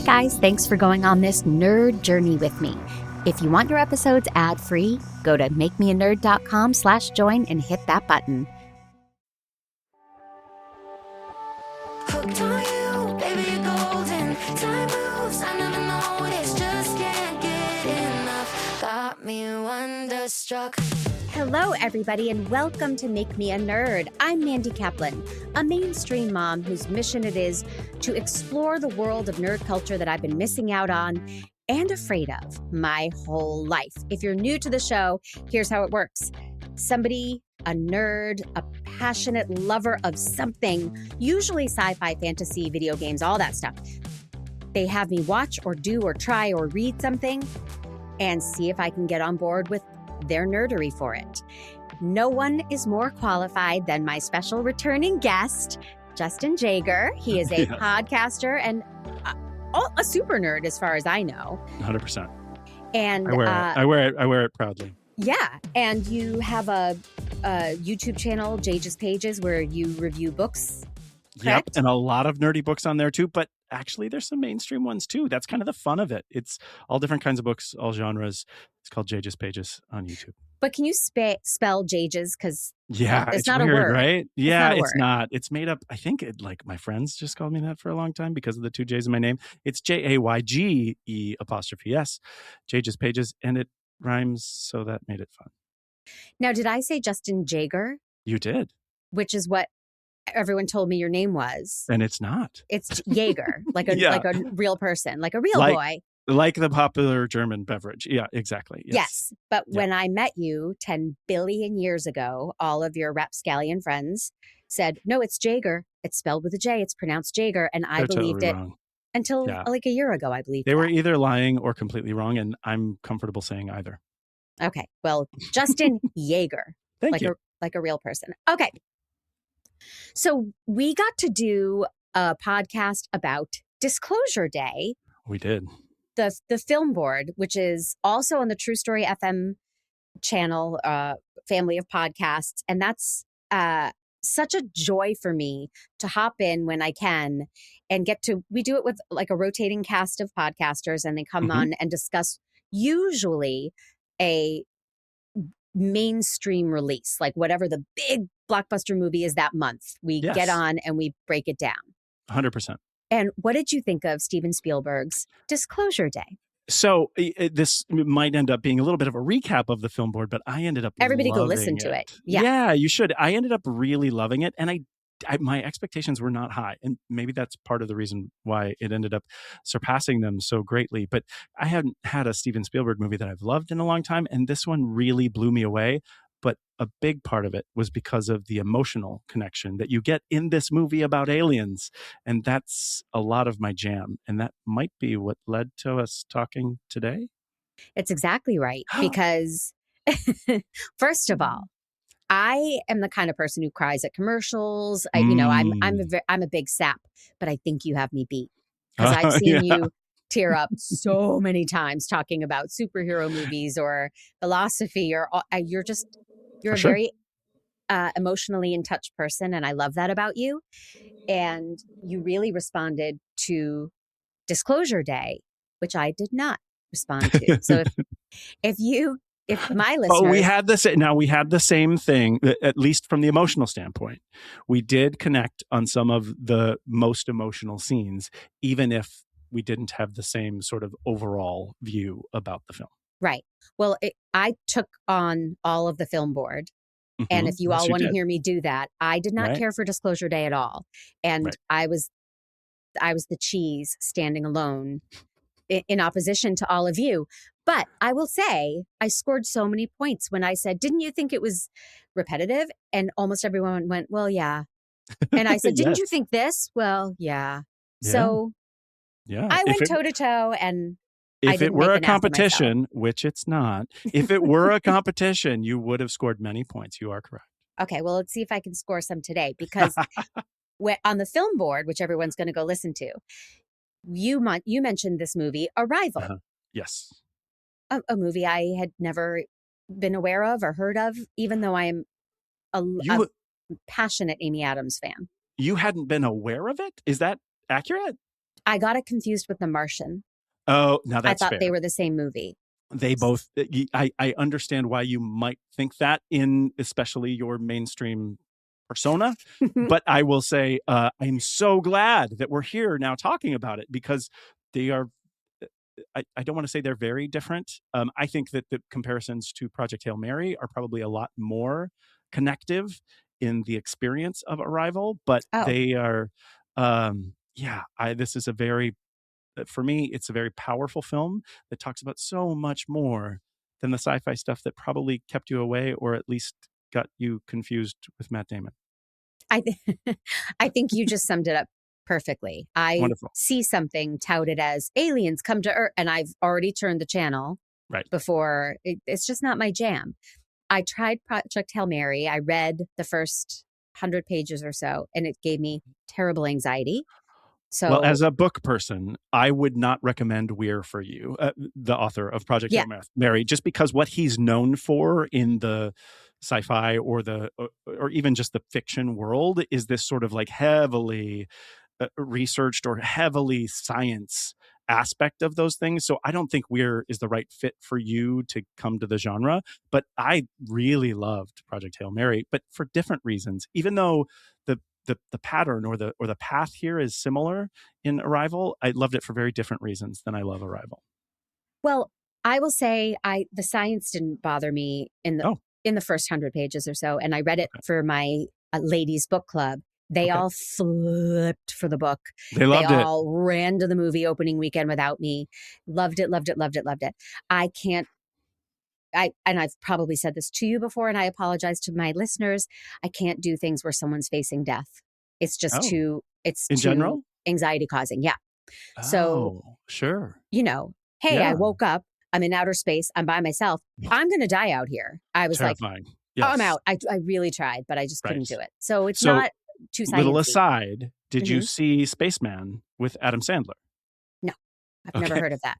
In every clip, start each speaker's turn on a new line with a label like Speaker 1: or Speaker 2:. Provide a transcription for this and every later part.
Speaker 1: Hey guys, thanks for going on this nerd journey with me. If you want your episodes ad-free, go to makemeanerd.com/join and hit that button.
Speaker 2: Hooked on you, baby, you're golden. Time moves, I never noticed. Just can't get enough. Got me wonderstruck.
Speaker 1: Hello, everybody, and welcome to Make Me a Nerd. I'm Mandy Kaplan, a mainstream mom whose mission it is to explore the world of nerd culture that I've been missing out on and afraid of my whole life. If you're new to the show, here's how it works. Somebody, a nerd, a passionate lover of something, usually sci-fi, fantasy, video games, all that stuff. They have me watch or do or try or read something and see if I can get on board with their nerdery for it. No one is more qualified than my special returning guest, Justin Jaeger. He is a podcaster and a super nerd as far as I know.
Speaker 3: 100%.
Speaker 1: And
Speaker 3: I wear it proudly.
Speaker 1: Yeah, and you have a YouTube channel, Jage's Pages, where you review books. Correct?
Speaker 3: Yep, and a lot of nerdy books on there too, but actually there's some mainstream ones too. That's kind of the fun of it. It's all different kinds of books, all genres. It's called Jage's Pages on YouTube.
Speaker 1: But can you spell Jage's? Because
Speaker 3: it's
Speaker 1: not
Speaker 3: weird,
Speaker 1: a word,
Speaker 3: right? Yeah, it's
Speaker 1: not.
Speaker 3: not. It's made up. I think my friends just called me that for a long time because of the two J's in my name. It's JAYGE''S, Jage's Pages, and it rhymes, so that made it fun.
Speaker 1: Now, did I say Justin Jaeger?
Speaker 3: You did.
Speaker 1: Which is what everyone told me your name was.
Speaker 3: And it's not.
Speaker 1: It's Jaeger, like a real person, like a real boy.
Speaker 3: Like the popular German beverage. Yeah, exactly.
Speaker 1: Yes. But when I met you 10 billion years ago, all of your rapscallion friends said, no, it's Jaeger. It's spelled with a J. It's pronounced Jaeger. And I believed it
Speaker 3: wrong.
Speaker 1: until like a year ago, I believed
Speaker 3: they were either lying or completely wrong. And I'm comfortable saying either.
Speaker 1: Okay. Well, Justin Jaeger.
Speaker 3: Thank you.
Speaker 1: Like a real person. Okay. So we got to do a podcast about Disclosure Day.
Speaker 3: We did.
Speaker 1: The film board, which is also on the True Story FM channel, family of podcasts. And that's such a joy for me to hop in when I can and we do it with like a rotating cast of podcasters, and they come on and discuss usually a mainstream release, like whatever the big blockbuster movie is that month. We get on and we break it down.
Speaker 3: 100%.
Speaker 1: And what did you think of Steven Spielberg's Disclosure Day?
Speaker 3: So this might end up being a little bit of a recap of the film board, but I ended up
Speaker 1: Everybody go listen to it.
Speaker 3: Yeah, you should. I ended up really loving it. And my expectations were not high. And maybe that's part of the reason why it ended up surpassing them so greatly. But I hadn't had a Steven Spielberg movie that I've loved in a long time. And this one really blew me away. But a big part of it was because of the emotional connection that you get in this movie about aliens. And that's a lot of my jam. And that might be what led to us talking today.
Speaker 1: It's exactly right. Because first of all, I am the kind of person who cries at commercials. I'm a big sap, but I think you have me beat because I've seen you tear up so many times talking about superhero movies or philosophy, or you're a very emotionally in touch person, and I love that about you. And you really responded to Disclosure Day, which I did not respond to. So if my listeners...
Speaker 3: we had the same thing, at least from the emotional standpoint. We did connect on some of the most emotional scenes, even if we didn't have the same sort of overall view about the film.
Speaker 1: Right. Well, I took on all of the film board. And if you all want to hear me do that, I did not care for Disclosure Day at all. And I was the cheese standing alone in opposition to all of you. But I will say I scored so many points when I said, didn't you think it was repetitive? And almost everyone went, well, yeah. And I said, didn't you think this? Well, yeah. So I went toe to toe, and
Speaker 3: if it were a competition, which it's not, if it were a competition, you would have scored many points. You are correct.
Speaker 1: Okay, well, let's see if I can score some today, because on the film board, which everyone's going to go listen to, you mentioned this movie, Arrival.
Speaker 3: Yes.
Speaker 1: A movie I had never been aware of or heard of, even though I'm a passionate Amy Adams fan.
Speaker 3: You hadn't been aware of it? Is that accurate?
Speaker 1: I got it confused with The Martian.
Speaker 3: Oh, now
Speaker 1: I
Speaker 3: that's
Speaker 1: thought
Speaker 3: fair.
Speaker 1: they were the same movie.
Speaker 3: They both, I understand why you might think that in especially your mainstream persona, but I will say I'm so glad that we're here now talking about it because they are, I don't want to say they're very different. I think that the comparisons to Project Hail Mary are probably a lot more connective in the experience of Arrival, but
Speaker 1: Oh,
Speaker 3: they are, this is a very, for me, it's a very powerful film that talks about so much more than the sci-fi stuff that probably kept you away or at least got you confused with Matt Damon.
Speaker 1: I I think you just summed it up perfectly. I
Speaker 3: Wonderful.
Speaker 1: see something touted as aliens come to Earth, and I've already turned the channel
Speaker 3: Right.
Speaker 1: before. It's just not my jam. I tried Project Hail Mary. I read the first 100 pages or so, and it gave me terrible anxiety.
Speaker 3: Well,
Speaker 1: So,
Speaker 3: as a book person, I would not recommend Weir for you, the author of Project
Speaker 1: yeah,
Speaker 3: Hail Mary, just because what he's known for in the sci-fi or even just the fiction world is this sort of like heavily researched or heavily science aspect of those things. So I don't think Weir is the right fit for you to come to the genre. But I really loved Project Hail Mary, but for different reasons. Even though the pattern or the path here is similar in Arrival, I loved it for very different reasons than I love Arrival.
Speaker 1: well, I will say the science didn't bother me
Speaker 3: Oh,
Speaker 1: in the first 100 pages or so, and I read it for my ladies book club. They
Speaker 3: okay.
Speaker 1: all flipped for the book.
Speaker 3: They
Speaker 1: They
Speaker 3: loved it.
Speaker 1: all ran to the movie opening weekend without me. Loved it, loved it, loved it, loved it. I can't and I've probably said this to you before, and I apologize to my listeners. I can't do things where someone's facing death.
Speaker 3: Oh,
Speaker 1: It's
Speaker 3: in
Speaker 1: too
Speaker 3: general?
Speaker 1: anxiety causing. Yeah. So,
Speaker 3: Oh, sure.
Speaker 1: hey, I
Speaker 3: Yeah.
Speaker 1: woke up, I'm in outer space, I'm by myself. I'm going to die out here. I was like,
Speaker 3: Terrifying.
Speaker 1: I'm
Speaker 3: Yes.
Speaker 1: out. I really tried, but I just
Speaker 3: Right.
Speaker 1: couldn't do it. So it's
Speaker 3: So,
Speaker 1: not too
Speaker 3: little
Speaker 1: sciencey.
Speaker 3: aside, did you
Speaker 1: Hmm.
Speaker 3: see Spaceman with Adam Sandler?
Speaker 1: No, I've never
Speaker 3: Okay.
Speaker 1: heard of that.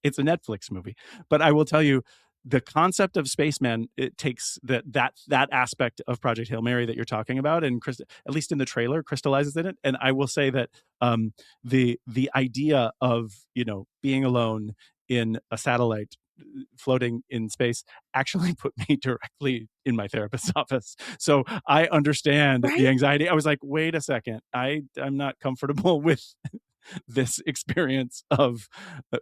Speaker 3: It's a Netflix movie, but I will tell you the concept of Spaceman, it takes that aspect of Project Hail Mary that you're talking about, and at least in the trailer, crystallizes in it. And I will say that the idea of being alone in a satellite floating in space actually put me directly in my therapist's office. So I understand the
Speaker 1: Right?
Speaker 3: anxiety. I was like, wait a second, I'm not comfortable with this experience of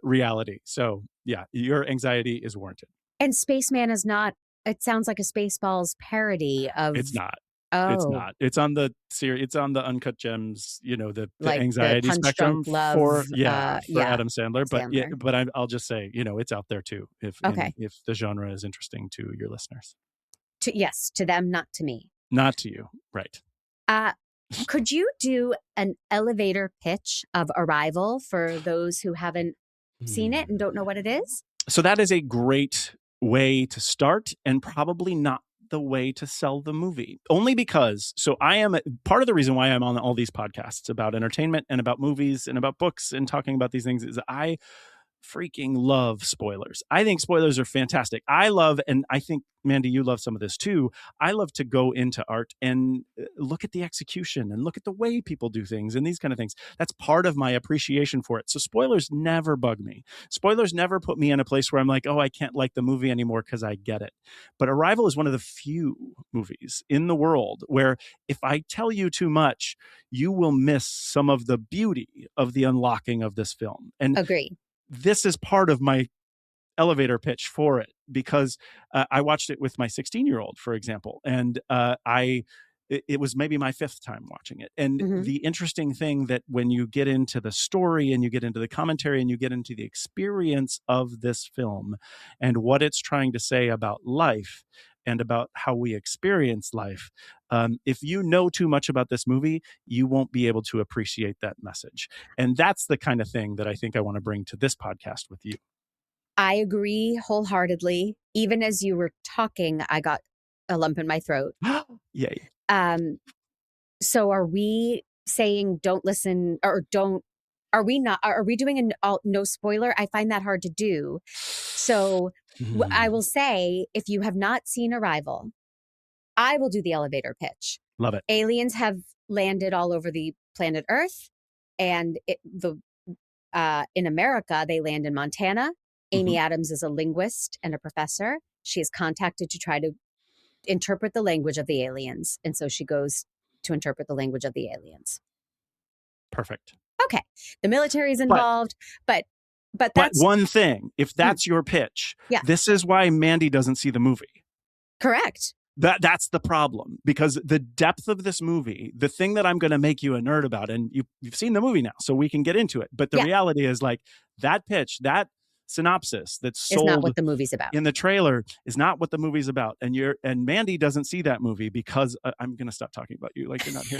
Speaker 3: reality. So yeah, your anxiety is warranted.
Speaker 1: And Spaceman is not, it sounds like a Spaceballs parody of,
Speaker 3: It's not. It's
Speaker 1: oh,
Speaker 3: not. It's on the series. It's on the Uncut Gems. The
Speaker 1: like the
Speaker 3: anxiety
Speaker 1: Punch Drunk
Speaker 3: spectrum
Speaker 1: Love.
Speaker 3: for
Speaker 1: Yeah,
Speaker 3: Adam Sandler. But yeah,
Speaker 1: Sandler.
Speaker 3: but I'll just say it's out there too.
Speaker 1: Okay.
Speaker 3: If the genre is interesting to your listeners,
Speaker 1: Yes, to them, not to me.
Speaker 3: not to you, right?
Speaker 1: Uh, could you do an elevator pitch of Arrival for those who haven't seen it and don't know what it is?
Speaker 3: So that is a great way to start and probably not the way to sell the movie. Only because, so I am part of the reason why I'm on all these podcasts about entertainment and about movies and about books and talking about these things is I freaking love spoilers. I think spoilers are fantastic. I love, and I think, Mandy, you love some of this too. I love to go into art and look at the execution and look at the way people do things and these kind of things. That's part of my appreciation for it. So spoilers never bug me. Spoilers never put me in a place where I'm like, oh, I can't like the movie anymore because I get it. But Arrival is one of the few movies in the world where if I tell you too much, you will miss some of the beauty of the unlocking of this film. And
Speaker 1: Agree.
Speaker 3: this is part of my elevator pitch for it because I watched it with my 16-year-old, for example, and it was maybe my fifth time watching it. And
Speaker 1: Mm-hmm.
Speaker 3: the interesting thing that when you get into the story and you get into the commentary and you get into the experience of this film and what it's trying to say about life and about how we experience life, if you know too much about this movie, you won't be able to appreciate that message. And that's the kind of thing that I think I want to bring to this podcast with you.
Speaker 1: I agree wholeheartedly. Even as you were talking, I got a lump in my throat.
Speaker 3: Yay.
Speaker 1: So are we saying don't listen or don't, are we not, are we doing no spoiler? I find that hard to do. So I will say, if you have not seen Arrival, I will do the elevator pitch.
Speaker 3: Love it.
Speaker 1: Aliens have landed all over the planet Earth. And in America, they land in Montana. Amy Adams is a linguist and a professor. She is contacted to try to interpret the language of the aliens. And so she goes to interpret the language of the aliens.
Speaker 3: Perfect.
Speaker 1: Okay. The military is involved, but that's
Speaker 3: one thing. If that's your pitch, this is why Mandy doesn't see the movie.
Speaker 1: Correct.
Speaker 3: That's the problem, because the depth of this movie, the thing that I'm going to make you a nerd about, and you've seen the movie now, so we can get into it. But the reality is, like, that pitch, that synopsis that's sold
Speaker 1: is not what the movie's about
Speaker 3: in the trailer is not what the movie's about. And Mandy doesn't see that movie because I'm going to stop talking about you like you're not here.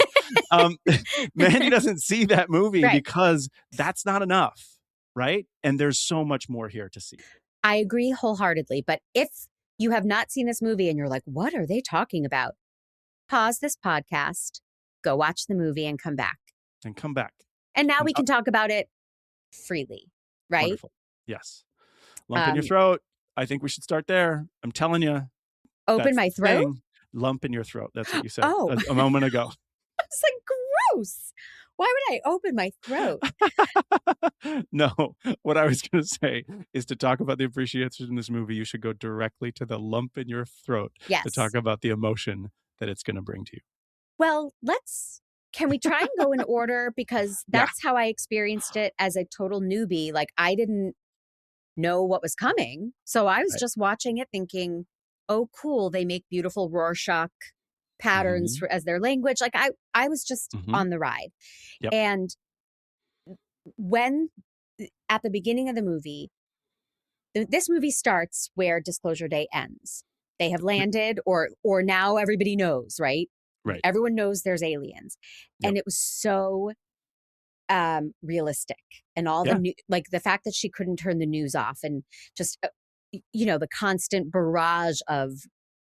Speaker 3: Mandy doesn't see that movie because that's not enough, right? And there's so much more here to see.
Speaker 1: I agree wholeheartedly. But if you have not seen this movie and you're like, what are they talking about? Pause this podcast, go watch the movie, and come back. And now we can talk about it freely, right?
Speaker 3: Wonderful. Yes. Lump in your throat. I think we should start there. I'm telling you.
Speaker 1: Open my throat?
Speaker 3: Lump in your throat. That's what you said a moment ago.
Speaker 1: It's like, gross. Why would I open my throat?
Speaker 3: No, what I was going to say is, to talk about the appreciation in this movie, you should go directly to the lump in your throat to talk about the emotion that it's going to bring to you.
Speaker 1: Well, can we try and go in order? Because that's how I experienced it as a total newbie. Like, I didn't know what was coming. So I was just watching it thinking, oh, cool. They make beautiful Rorschach patterns as their language. Like, I was just on the ride.
Speaker 3: Yep.
Speaker 1: And when at the beginning of the movie, this movie starts where Disclosure Day ends. They have landed, or now everybody knows, right?
Speaker 3: Right.
Speaker 1: Everyone knows there's aliens. Yep. And it was so realistic, and all the like the fact that she couldn't turn the news off, and just the constant barrage of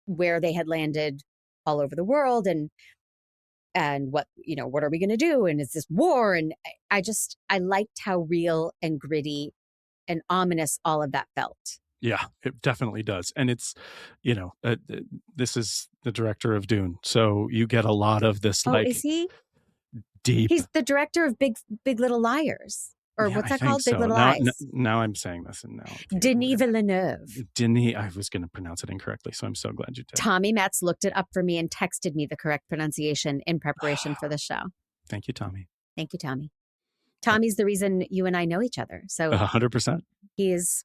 Speaker 1: where they had landed all over the world, and what are we going to do, and is this war? And I liked how real and gritty and ominous all of that felt.
Speaker 3: Yeah, it definitely does. And it's, this is the director of Dune, so you get a lot of this.
Speaker 1: Oh, is he?
Speaker 3: Deep.
Speaker 1: He's the director of Big Little Liars, or what's that called?
Speaker 3: So.
Speaker 1: Big Little Lies.
Speaker 3: Now I'm saying this, and now
Speaker 1: Denis Villeneuve.
Speaker 3: I was going to pronounce it incorrectly, so I'm so glad you did.
Speaker 1: Tommy Metz looked it up for me and texted me the correct pronunciation in preparation for the show.
Speaker 3: Thank you, Tommy.
Speaker 1: Thank you, Tommy. Tommy's the reason you and I know each other. So
Speaker 3: 100%.
Speaker 1: He is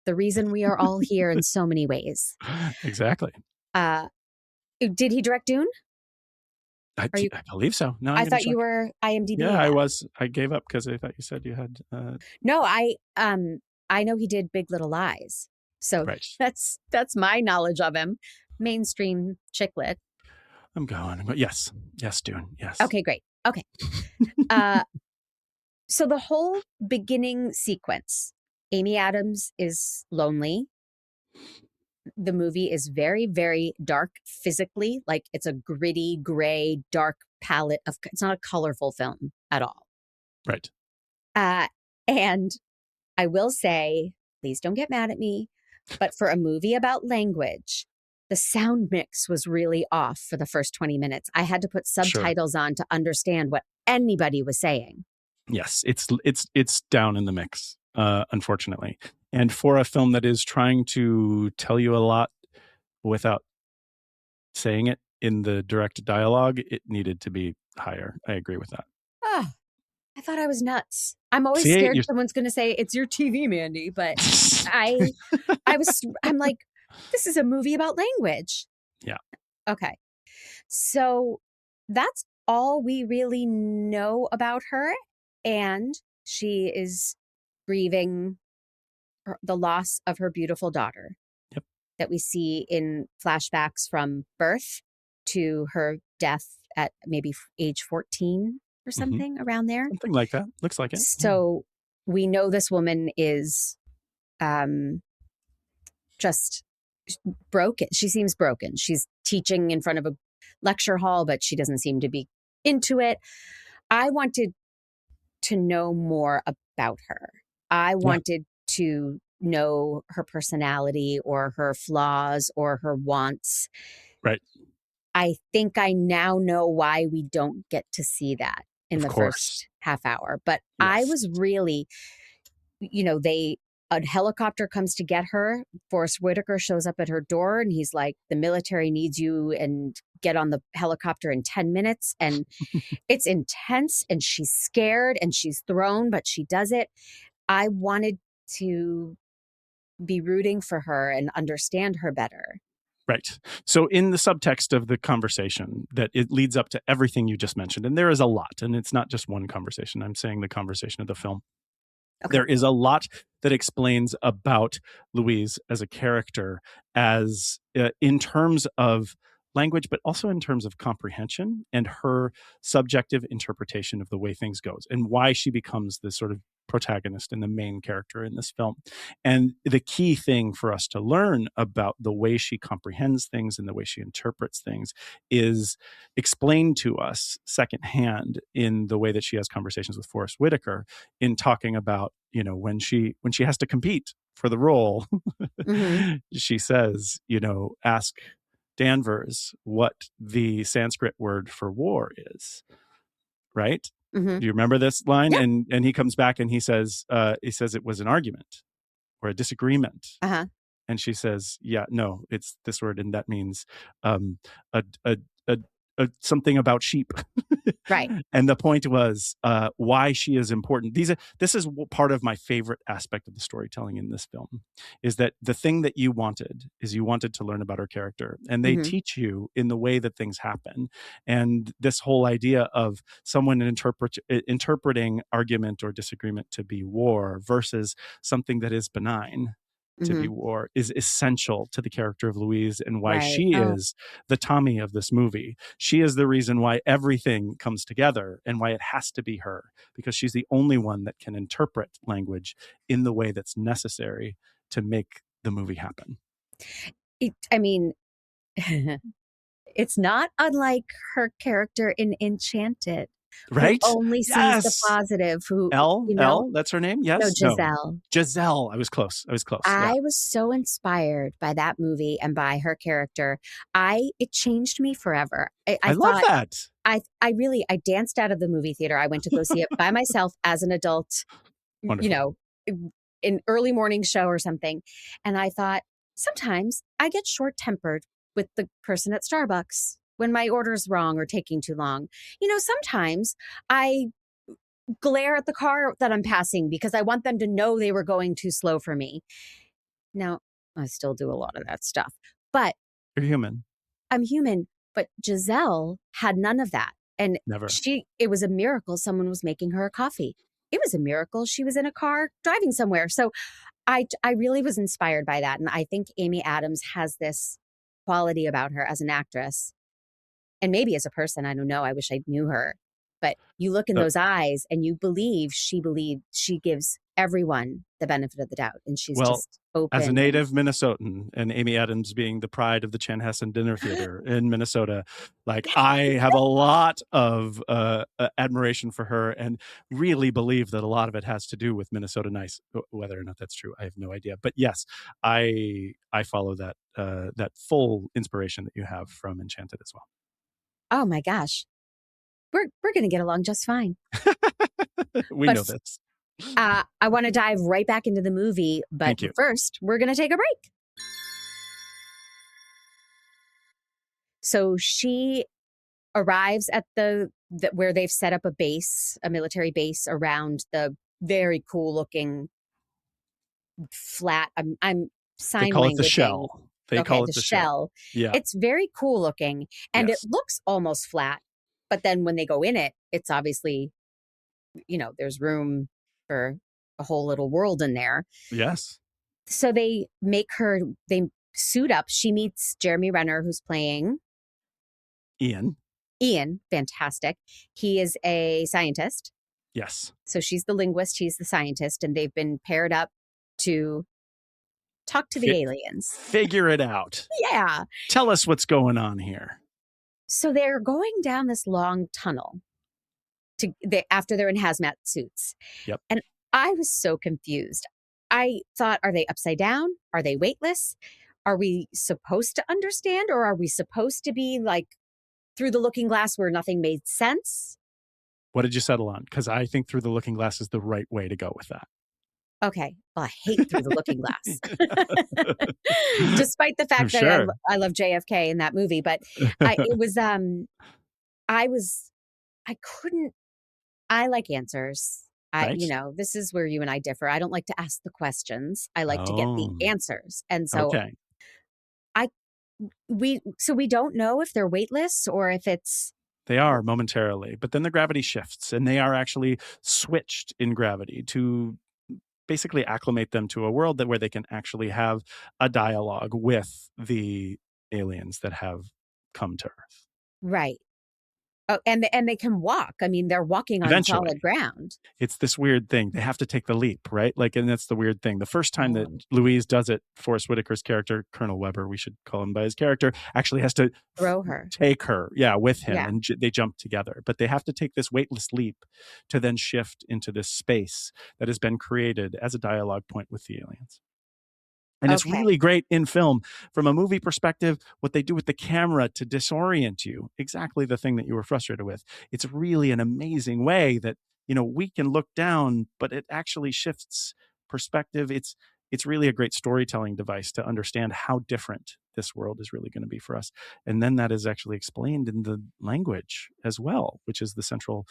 Speaker 1: the reason we are all here in so many ways.
Speaker 3: Exactly.
Speaker 1: Did he direct Dune?
Speaker 3: I believe so. No,
Speaker 1: I thought you were IMDb.
Speaker 3: Yeah, I was. I gave up because I thought you said you had.
Speaker 1: No, I know he did Big Little Lies. So that's my knowledge of him. Mainstream chick lit.
Speaker 3: I'm going. Yes, Dune. Yes.
Speaker 1: Okay, great. Okay. So the whole beginning sequence, Amy Adams is lonely. The movie is very, very dark physically. Like, it's a gritty, gray, dark palette of. It's not a colorful film at all.
Speaker 3: Right.
Speaker 1: And I will say, please don't get mad at me, but for a movie about language, the sound mix was really off for the first 20 minutes. I had to put subtitles on to understand what anybody was saying.
Speaker 3: Yes, it's down in the mix, unfortunately. And for a film that is trying to tell you a lot without saying it in the direct dialogue, it needed to be higher. I agree with that.
Speaker 1: Oh, I thought I was nuts. I'm always scared someone's going to say, it's your TV, Mandy. But I'm like, this is a movie about language.
Speaker 3: Yeah.
Speaker 1: Okay. So that's all we really know about her. And she is grieving the loss of her beautiful daughter.
Speaker 3: Yep.
Speaker 1: That we see in flashbacks from birth to her death at maybe age 14 or something around there.
Speaker 3: Something like that. Looks like it.
Speaker 1: So we know this woman is just broken. She seems broken. She's teaching in front of a lecture hall, but she doesn't seem to be into it. I wanted to know more about her. I wanted to know her personality or her flaws or her wants.
Speaker 3: Right.
Speaker 1: I think I now know why we don't get to see that in the first half hour. But I
Speaker 3: Yes.
Speaker 1: was really, a helicopter comes to get her. Forrest Whitaker shows up at her door and he's like, the military needs you and get on the helicopter in 10 minutes. And it's intense and she's scared and she's thrown, but she does it. I wanted to be rooting for her and understand her better.
Speaker 3: Right. So in the subtext of the conversation that it leads up to everything you just mentioned, and there is a lot, and it's not just one conversation. I'm saying the conversation of the film.
Speaker 1: Okay.
Speaker 3: There is a lot that explains about Louise as a character as in terms of language, but also in terms of comprehension and her subjective interpretation of the way things goes and why she becomes the sort of protagonist and the main character in this film. And the key thing for us to learn about the way she comprehends things and the way she interprets things is explained to us secondhand in the way that she has conversations with Forrest Whitaker in talking about, when she has to compete for the role.
Speaker 1: Mm-hmm.
Speaker 3: She says, ask Danvers what the Sanskrit word for war is, right?
Speaker 1: Mm-hmm.
Speaker 3: Do you remember this line?
Speaker 1: Yeah.
Speaker 3: And he comes back and he says it was an argument or a disagreement.
Speaker 1: Uh-huh.
Speaker 3: And she says, yeah, no, it's this word, and that means a a a, something about sheep.
Speaker 1: Right.
Speaker 3: And the point was why she is important. This is part of my favorite aspect of the storytelling in this film, is that the thing that you wanted to learn about her character, and they
Speaker 1: Mm-hmm.
Speaker 3: teach you in the way that things happen. And this whole idea of someone interpreting argument or disagreement to be war versus something that is benign to be
Speaker 1: Mm-hmm.
Speaker 3: war is essential to the character of Louise and why
Speaker 1: Right.
Speaker 3: she
Speaker 1: Oh.
Speaker 3: is the Tommy of this movie. She is the reason why everything comes together and why it has to be her, because she's the only one that can interpret language in the way that's necessary to make the movie happen.
Speaker 1: It's not unlike her character in Enchanted, who
Speaker 3: Right?
Speaker 1: only sees the
Speaker 3: Yes.
Speaker 1: positive, who,
Speaker 3: Elle, that's her name? Yes?
Speaker 1: No, Giselle.
Speaker 3: Giselle. I was close. Yeah.
Speaker 1: I was so inspired by that movie and by her character. It changed me forever.
Speaker 3: I love
Speaker 1: thought,
Speaker 3: that.
Speaker 1: I danced out of the movie theater. I went to go see it by myself as an adult,
Speaker 3: Wonderful.
Speaker 1: an early morning show or something. And I thought, sometimes I get short-tempered with the person at Starbucks when my order's wrong or taking too long. Sometimes I glare at the car that I'm passing because I want them to know they were going too slow for me. Now, I still do a lot of that stuff, but
Speaker 3: You're human.
Speaker 1: I'm human. But Giselle had none of that. And
Speaker 3: Never.
Speaker 1: it was a miracle someone was making her a coffee. It was a miracle she was in a car driving somewhere. So I really was inspired by that. And I think Amy Adams has this quality about her as an actress, and maybe as a person. I don't know. I wish I knew her. But you look in those eyes and you believe she gives everyone the benefit of the doubt. And she's just open.
Speaker 3: As a native Minnesotan, and Amy Adams being the pride of the Chanhassen Dinner Theater in Minnesota, I have a lot of admiration for her and really believe that a lot of it has to do with Minnesota nice. Whether or not that's true, I have no idea. But yes, I follow that full inspiration that you have from Enchanted as well.
Speaker 1: Oh my gosh. We're going to get along just fine.
Speaker 3: We know this.
Speaker 1: I want to dive right back into the movie, but first, we're going to take a break. So she arrives at where they've set up a military base around the very cool looking flat. I'm sign
Speaker 3: They call
Speaker 1: languaging.
Speaker 3: it the shell. They call it the shell. Yeah.
Speaker 1: It's very cool looking, and it looks almost flat. But then when they go in it, it's obviously, there's room for a whole little world in there.
Speaker 3: Yes.
Speaker 1: So they suit up. She meets Jeremy Renner, who's playing
Speaker 3: Ian,
Speaker 1: fantastic. He is a scientist.
Speaker 3: Yes.
Speaker 1: So she's the linguist, he's the scientist, and they've been paired up to talk to the aliens.
Speaker 3: Figure it out.
Speaker 1: Yeah.
Speaker 3: Tell us what's going on here.
Speaker 1: So they're going down this long tunnel after they're in hazmat suits.
Speaker 3: Yep.
Speaker 1: And I was so confused. I thought, are they upside down? Are they weightless? Are we supposed to understand, or are we supposed to be like through the looking glass where nothing made sense?
Speaker 3: What did you settle on? Because I think Through the Looking Glass is the right way to go with that.
Speaker 1: Okay. Well, I hate Through the Looking Glass. Despite the fact that
Speaker 3: Sure.
Speaker 1: I love JFK in that movie, but I couldn't, I like answers.
Speaker 3: Right?
Speaker 1: This is where you and I differ. I don't like to ask the questions. I like to get the
Speaker 3: Oh,
Speaker 1: answers. And so
Speaker 3: okay.
Speaker 1: we don't know if they're weightless or if it's
Speaker 3: They are momentarily, but then the gravity shifts and they are actually switched in gravity to basically acclimate them to a world where they can actually have a dialogue with the aliens that have come to Earth.
Speaker 1: right. Oh, and they can walk. I mean, they're walking on
Speaker 3: Eventually.
Speaker 1: solid ground.
Speaker 3: It's this weird thing. They have to take the leap, right? Like, and that's the weird thing. The first time that
Speaker 1: Oh.
Speaker 3: Louise does it, Forrest Whitaker's character, Colonel Weber, we should call him by his character, actually has to
Speaker 1: Throw her.
Speaker 3: take her, with him,
Speaker 1: Yeah.
Speaker 3: and they jump together. But they have to take this weightless leap to then shift into this space that has been created as a dialogue point with the aliens. And it's
Speaker 1: Okay.
Speaker 3: really great in film from a movie perspective, what they do with the camera to disorient you, exactly the thing that you were frustrated with. It's really an amazing way that, we can look down, but it actually shifts perspective. It's really a great storytelling device to understand how different this world is really going to be for us. And then that is actually explained in the language as well, which is the central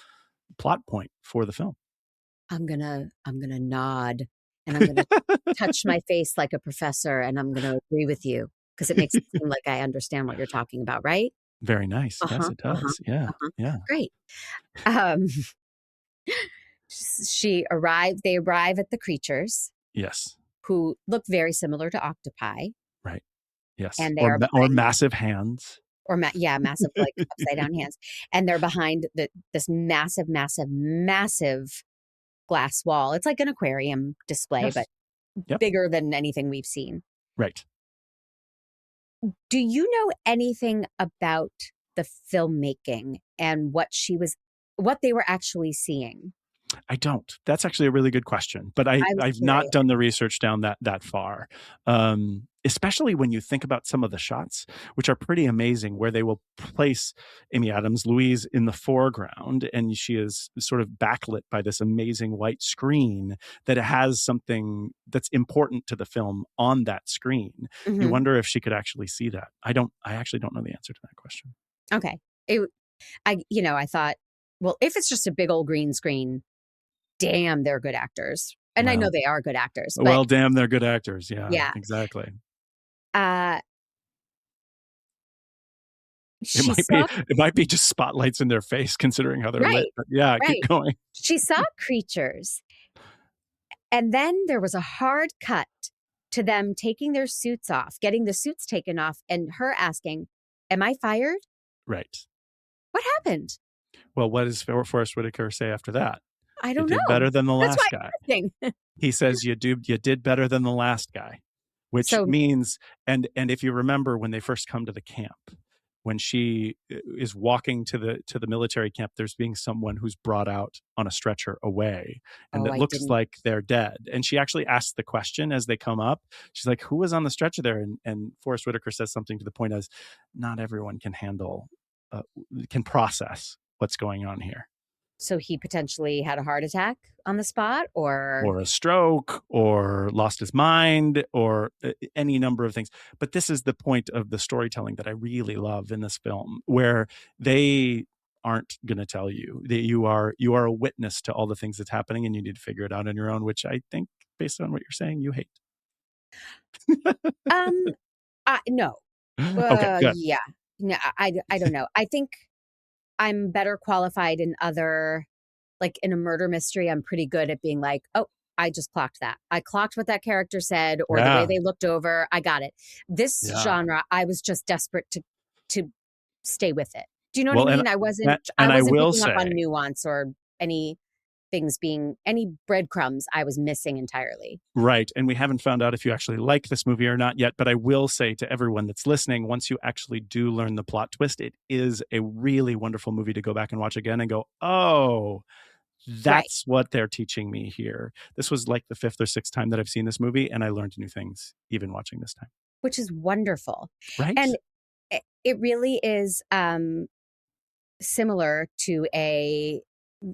Speaker 3: plot point for the film.
Speaker 1: I'm gonna nod and I'm gonna touch my face like a professor and I'm gonna agree with you because it makes it seem like I understand what you're talking about, right?
Speaker 3: Very nice. Yes, it does. Yeah.
Speaker 1: Uh-huh.
Speaker 3: Yeah.
Speaker 1: Great. Um, they arrive at the creatures
Speaker 3: Yes.
Speaker 1: who look very similar to octopi,
Speaker 3: Right. Yes.
Speaker 1: and they
Speaker 3: Or
Speaker 1: are
Speaker 3: or
Speaker 1: behind,
Speaker 3: massive hands.
Speaker 1: massive like upside down hands, and they're behind this massive, massive, massive glass wall. It's like an aquarium display,
Speaker 3: Yes.
Speaker 1: but
Speaker 3: Yep.
Speaker 1: bigger than anything we've seen.
Speaker 3: Right.
Speaker 1: Do you know anything about the filmmaking and what they were actually seeing?
Speaker 3: I don't. That's actually a really good question, but
Speaker 1: I
Speaker 3: I've
Speaker 1: was
Speaker 3: not
Speaker 1: curious.
Speaker 3: done the research down that far. Especially when you think about some of the shots, which are pretty amazing, where they will place Amy Adams, Louise, in the foreground, and she is sort of backlit by this amazing white screen that has something that's important to the film on that screen. You
Speaker 1: Mhm.
Speaker 3: wonder if she could actually see that. I actually don't know the answer to that question.
Speaker 1: Okay. I thought, well, if it's just a big old green screen, damn, they're good actors. And I know
Speaker 3: Well,
Speaker 1: they are good actors, but
Speaker 3: well, damn, they're good actors. Yeah,
Speaker 1: yeah.
Speaker 3: exactly.
Speaker 1: Uh,
Speaker 3: It
Speaker 1: she
Speaker 3: might
Speaker 1: saw,
Speaker 3: be it might be just spotlights in their face considering how they're lit.
Speaker 1: right,
Speaker 3: But yeah,
Speaker 1: right.
Speaker 3: keep going.
Speaker 1: She saw creatures. And then there was a hard cut to them taking their suits off, getting the suits taken off, and her asking, "Am I fired?
Speaker 3: Right.
Speaker 1: What happened?"
Speaker 3: Well, what does Forrest Whitaker say after that?
Speaker 1: I
Speaker 3: You
Speaker 1: don't
Speaker 3: did
Speaker 1: know.
Speaker 3: better than the
Speaker 1: That's
Speaker 3: last
Speaker 1: why
Speaker 3: guy.
Speaker 1: I'm asking.
Speaker 3: He says you did better than the last guy, which
Speaker 1: So,
Speaker 3: means and if you remember when they first come to the camp, when she is walking to the military camp, there's being someone who's brought out on a stretcher away, and it
Speaker 1: I
Speaker 3: looks
Speaker 1: didn't.
Speaker 3: like they're dead. And she actually asks the question as they come up. She's like, "Who was on the stretcher there?" And Forrest Whitaker says something to the point as, "Not everyone can process what's going on here."
Speaker 1: So he potentially had a heart attack on the spot,
Speaker 3: Or a stroke, or lost his mind, or any number of things. But this is the point of the storytelling that I really love in this film, where they aren't going to tell you that you are a witness to all the things that's happening, and you need to figure it out on your own, which I think, based on what you're saying, you hate.
Speaker 1: No.
Speaker 3: Okay, good.
Speaker 1: Yeah. No, I don't know. I think I'm better qualified in other, like in a murder mystery. I'm pretty good at being like, oh, I just clocked that. I clocked what that character said or the way
Speaker 3: Yeah,
Speaker 1: they looked over. I got it. This
Speaker 3: yeah.
Speaker 1: genre, I was just desperate to stay with it. Do you know
Speaker 3: Well,
Speaker 1: what I
Speaker 3: and
Speaker 1: mean? I wasn't
Speaker 3: I will
Speaker 1: picking up on
Speaker 3: say,
Speaker 1: nuance or any any breadcrumbs I was missing entirely.
Speaker 3: right. And we haven't found out if you actually like this movie or not yet. But I will say to everyone that's listening, once you actually do learn the plot twist, it is a really wonderful movie to go back and watch again and go, oh, that's what they're teaching me here. This was like the 5th or 6th time that I've seen this movie, and I learned new things even watching this time.
Speaker 1: Which is wonderful.
Speaker 3: Right?
Speaker 1: And it really is similar to a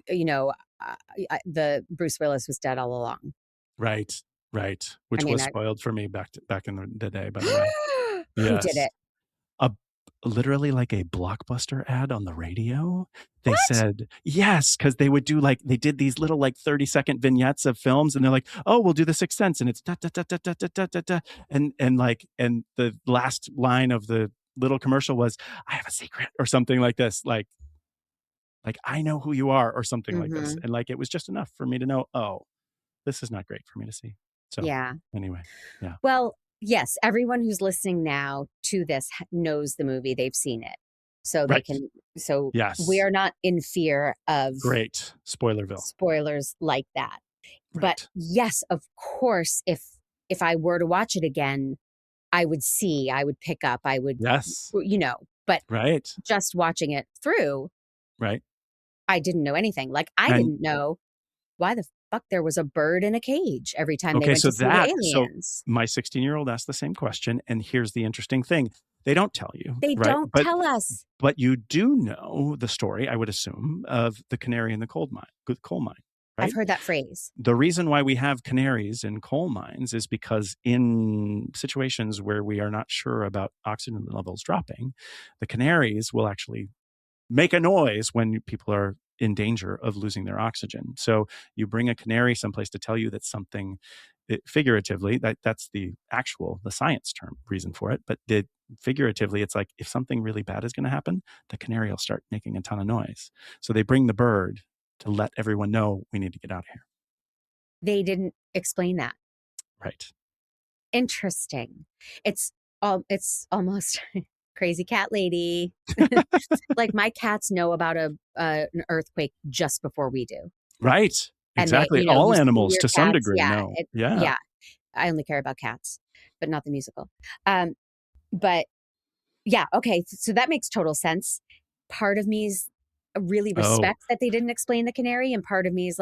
Speaker 1: the Bruce Willis was dead all along.
Speaker 3: Right. Which
Speaker 1: I mean,
Speaker 3: was spoiled for me back in the day, by the way.
Speaker 1: who did
Speaker 3: Yes.
Speaker 1: it?
Speaker 3: Literally like a Blockbuster ad on the radio. They
Speaker 1: What?
Speaker 3: said yes, because they would do they did these little 30-second vignettes of films, and they're like, oh, we'll do The Sixth Sense, and it's da da da da da da da da da, and the last line of the little commercial was, I have a secret, or something like this, like I know who you are, or something like this, and it was just enough for me to know, oh, this is not great for me to see. So
Speaker 1: Yeah.
Speaker 3: Anyway, yeah.
Speaker 1: Well, yes, everyone who's listening now to this knows the movie. They've seen it. So they can, so
Speaker 3: yes,
Speaker 1: we are not in fear of
Speaker 3: great
Speaker 1: spoilers like that.
Speaker 3: Right.
Speaker 1: But yes, of course, if I were to watch it again, I would pick up, but
Speaker 3: right.
Speaker 1: just watching it through,
Speaker 3: right.
Speaker 1: I didn't know anything. I didn't know why the fuck there was a bird in a cage every time they went to see the aliens.
Speaker 3: So my 16-year-old asked the same question, and here's the interesting thing. They don't tell you.
Speaker 1: They don't tell us.
Speaker 3: But you do know the story, I would assume, of the canary in the coal mine. Right?
Speaker 1: I've heard that phrase.
Speaker 3: The reason why we have canaries in coal mines is because in situations where we are not sure about oxygen levels dropping, the canaries will actually make a noise when people are in danger of losing their oxygen. So you bring a canary someplace to tell you that something, figuratively, that's the science term reason for it. But figuratively, it's like if something really bad is going to happen, the canary will start making a ton of noise. So they bring the bird to let everyone know we need to get out of here.
Speaker 1: They didn't explain that.
Speaker 3: Right.
Speaker 1: Interesting. It's almost crazy cat lady. My cats know about an earthquake just before we do.
Speaker 3: Right. Exactly. All animals to some degree know.
Speaker 1: Yeah. I only care about cats, but not the musical. But yeah, okay. So that makes total sense. Part of me is really respects that they didn't explain the canary, and part of me is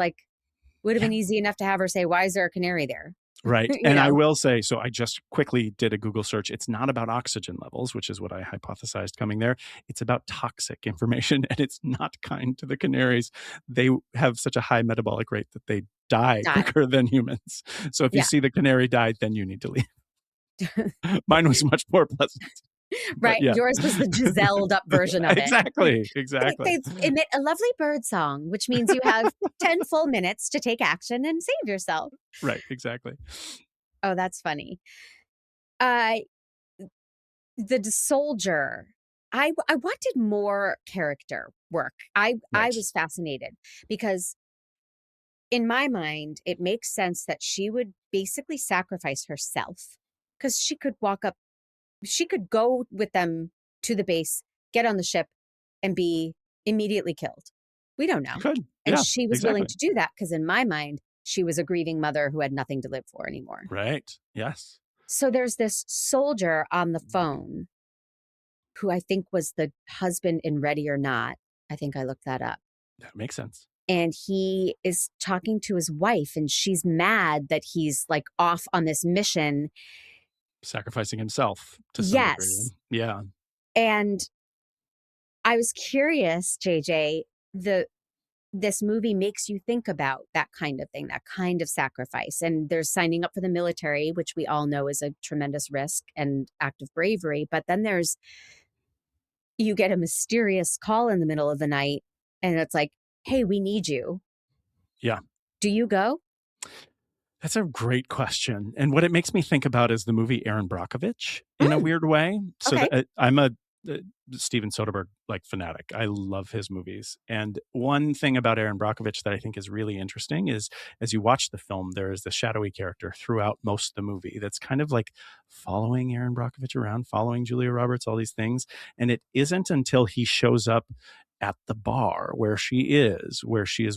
Speaker 1: would have been easy enough to have her say, why is there a canary there?
Speaker 3: Right. And I will say, so I just quickly did a Google search. It's not about oxygen levels, which is what I hypothesized coming there. It's about toxic information, and it's not kind to the canaries. They have such a high metabolic rate that they die quicker than humans. So if you see the canary die, then you need to leave. Mine was much more pleasant.
Speaker 1: Right. Yours was the Giselled-up version of it.
Speaker 3: Exactly.
Speaker 1: They emit a lovely bird song, which means you have 10 full minutes to take action and save yourself.
Speaker 3: Right. Exactly.
Speaker 1: Oh, that's funny. The soldier, I wanted more character work. I was fascinated because in my mind, it makes sense that she would basically sacrifice herself because she could go with them to the base, get on the ship, and be immediately killed. We don't know. And she was willing to do that because in my mind, she was a grieving mother who had nothing to live for anymore.
Speaker 3: Right. Yes.
Speaker 1: So there's this soldier on the phone who I think was the husband in Ready or Not. I think I looked that up.
Speaker 3: That makes sense.
Speaker 1: And he is talking to his wife, and she's mad that he's off on this mission.
Speaker 3: Sacrificing himself to some degree. Yeah.
Speaker 1: And I was curious, JJ, this movie makes you think about that kind of thing, that kind of sacrifice. And there's signing up for the military, which we all know is a tremendous risk and act of bravery. But then you get a mysterious call in the middle of the night, and it's like, hey, we need you.
Speaker 3: Yeah.
Speaker 1: Do you go?
Speaker 3: That's a great question. And what it makes me think about is the movie Erin Brockovich in a weird way. So I'm a Steven Soderbergh fanatic. I love his movies. And one thing about Erin Brockovich that I think is really interesting is as you watch the film, there is the shadowy character throughout most of the movie that's kind of following Erin Brockovich around, following Julia Roberts, all these things. And it isn't until he shows up at the bar where she is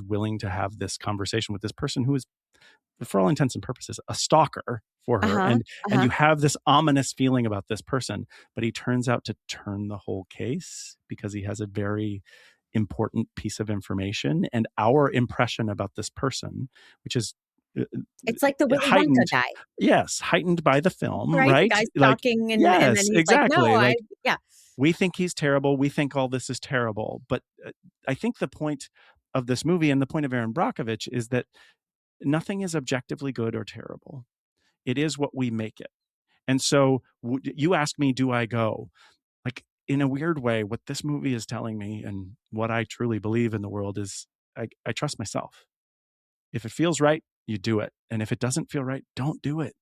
Speaker 3: willing to have this conversation with this person who is, for all intents and purposes, a stalker for her. And you have this ominous feeling about this person, but he turns out to turn the whole case because he has a very important piece of information. And our impression about this person, which is
Speaker 1: it's like the Willy Wonka guy.
Speaker 3: Yes, heightened by the film, right?
Speaker 1: The guy stalking and then he's
Speaker 3: exactly. We think he's terrible. We think all this is terrible. But I think the point of this movie and the point of Aaron Brockovich is that nothing is objectively good or terrible. It is what we make it. And so you ask me, do I go? Like, in a weird way, what this movie is telling me and what I truly believe in the world is I trust myself. If it feels right, you do it. And if it doesn't feel right, don't do it.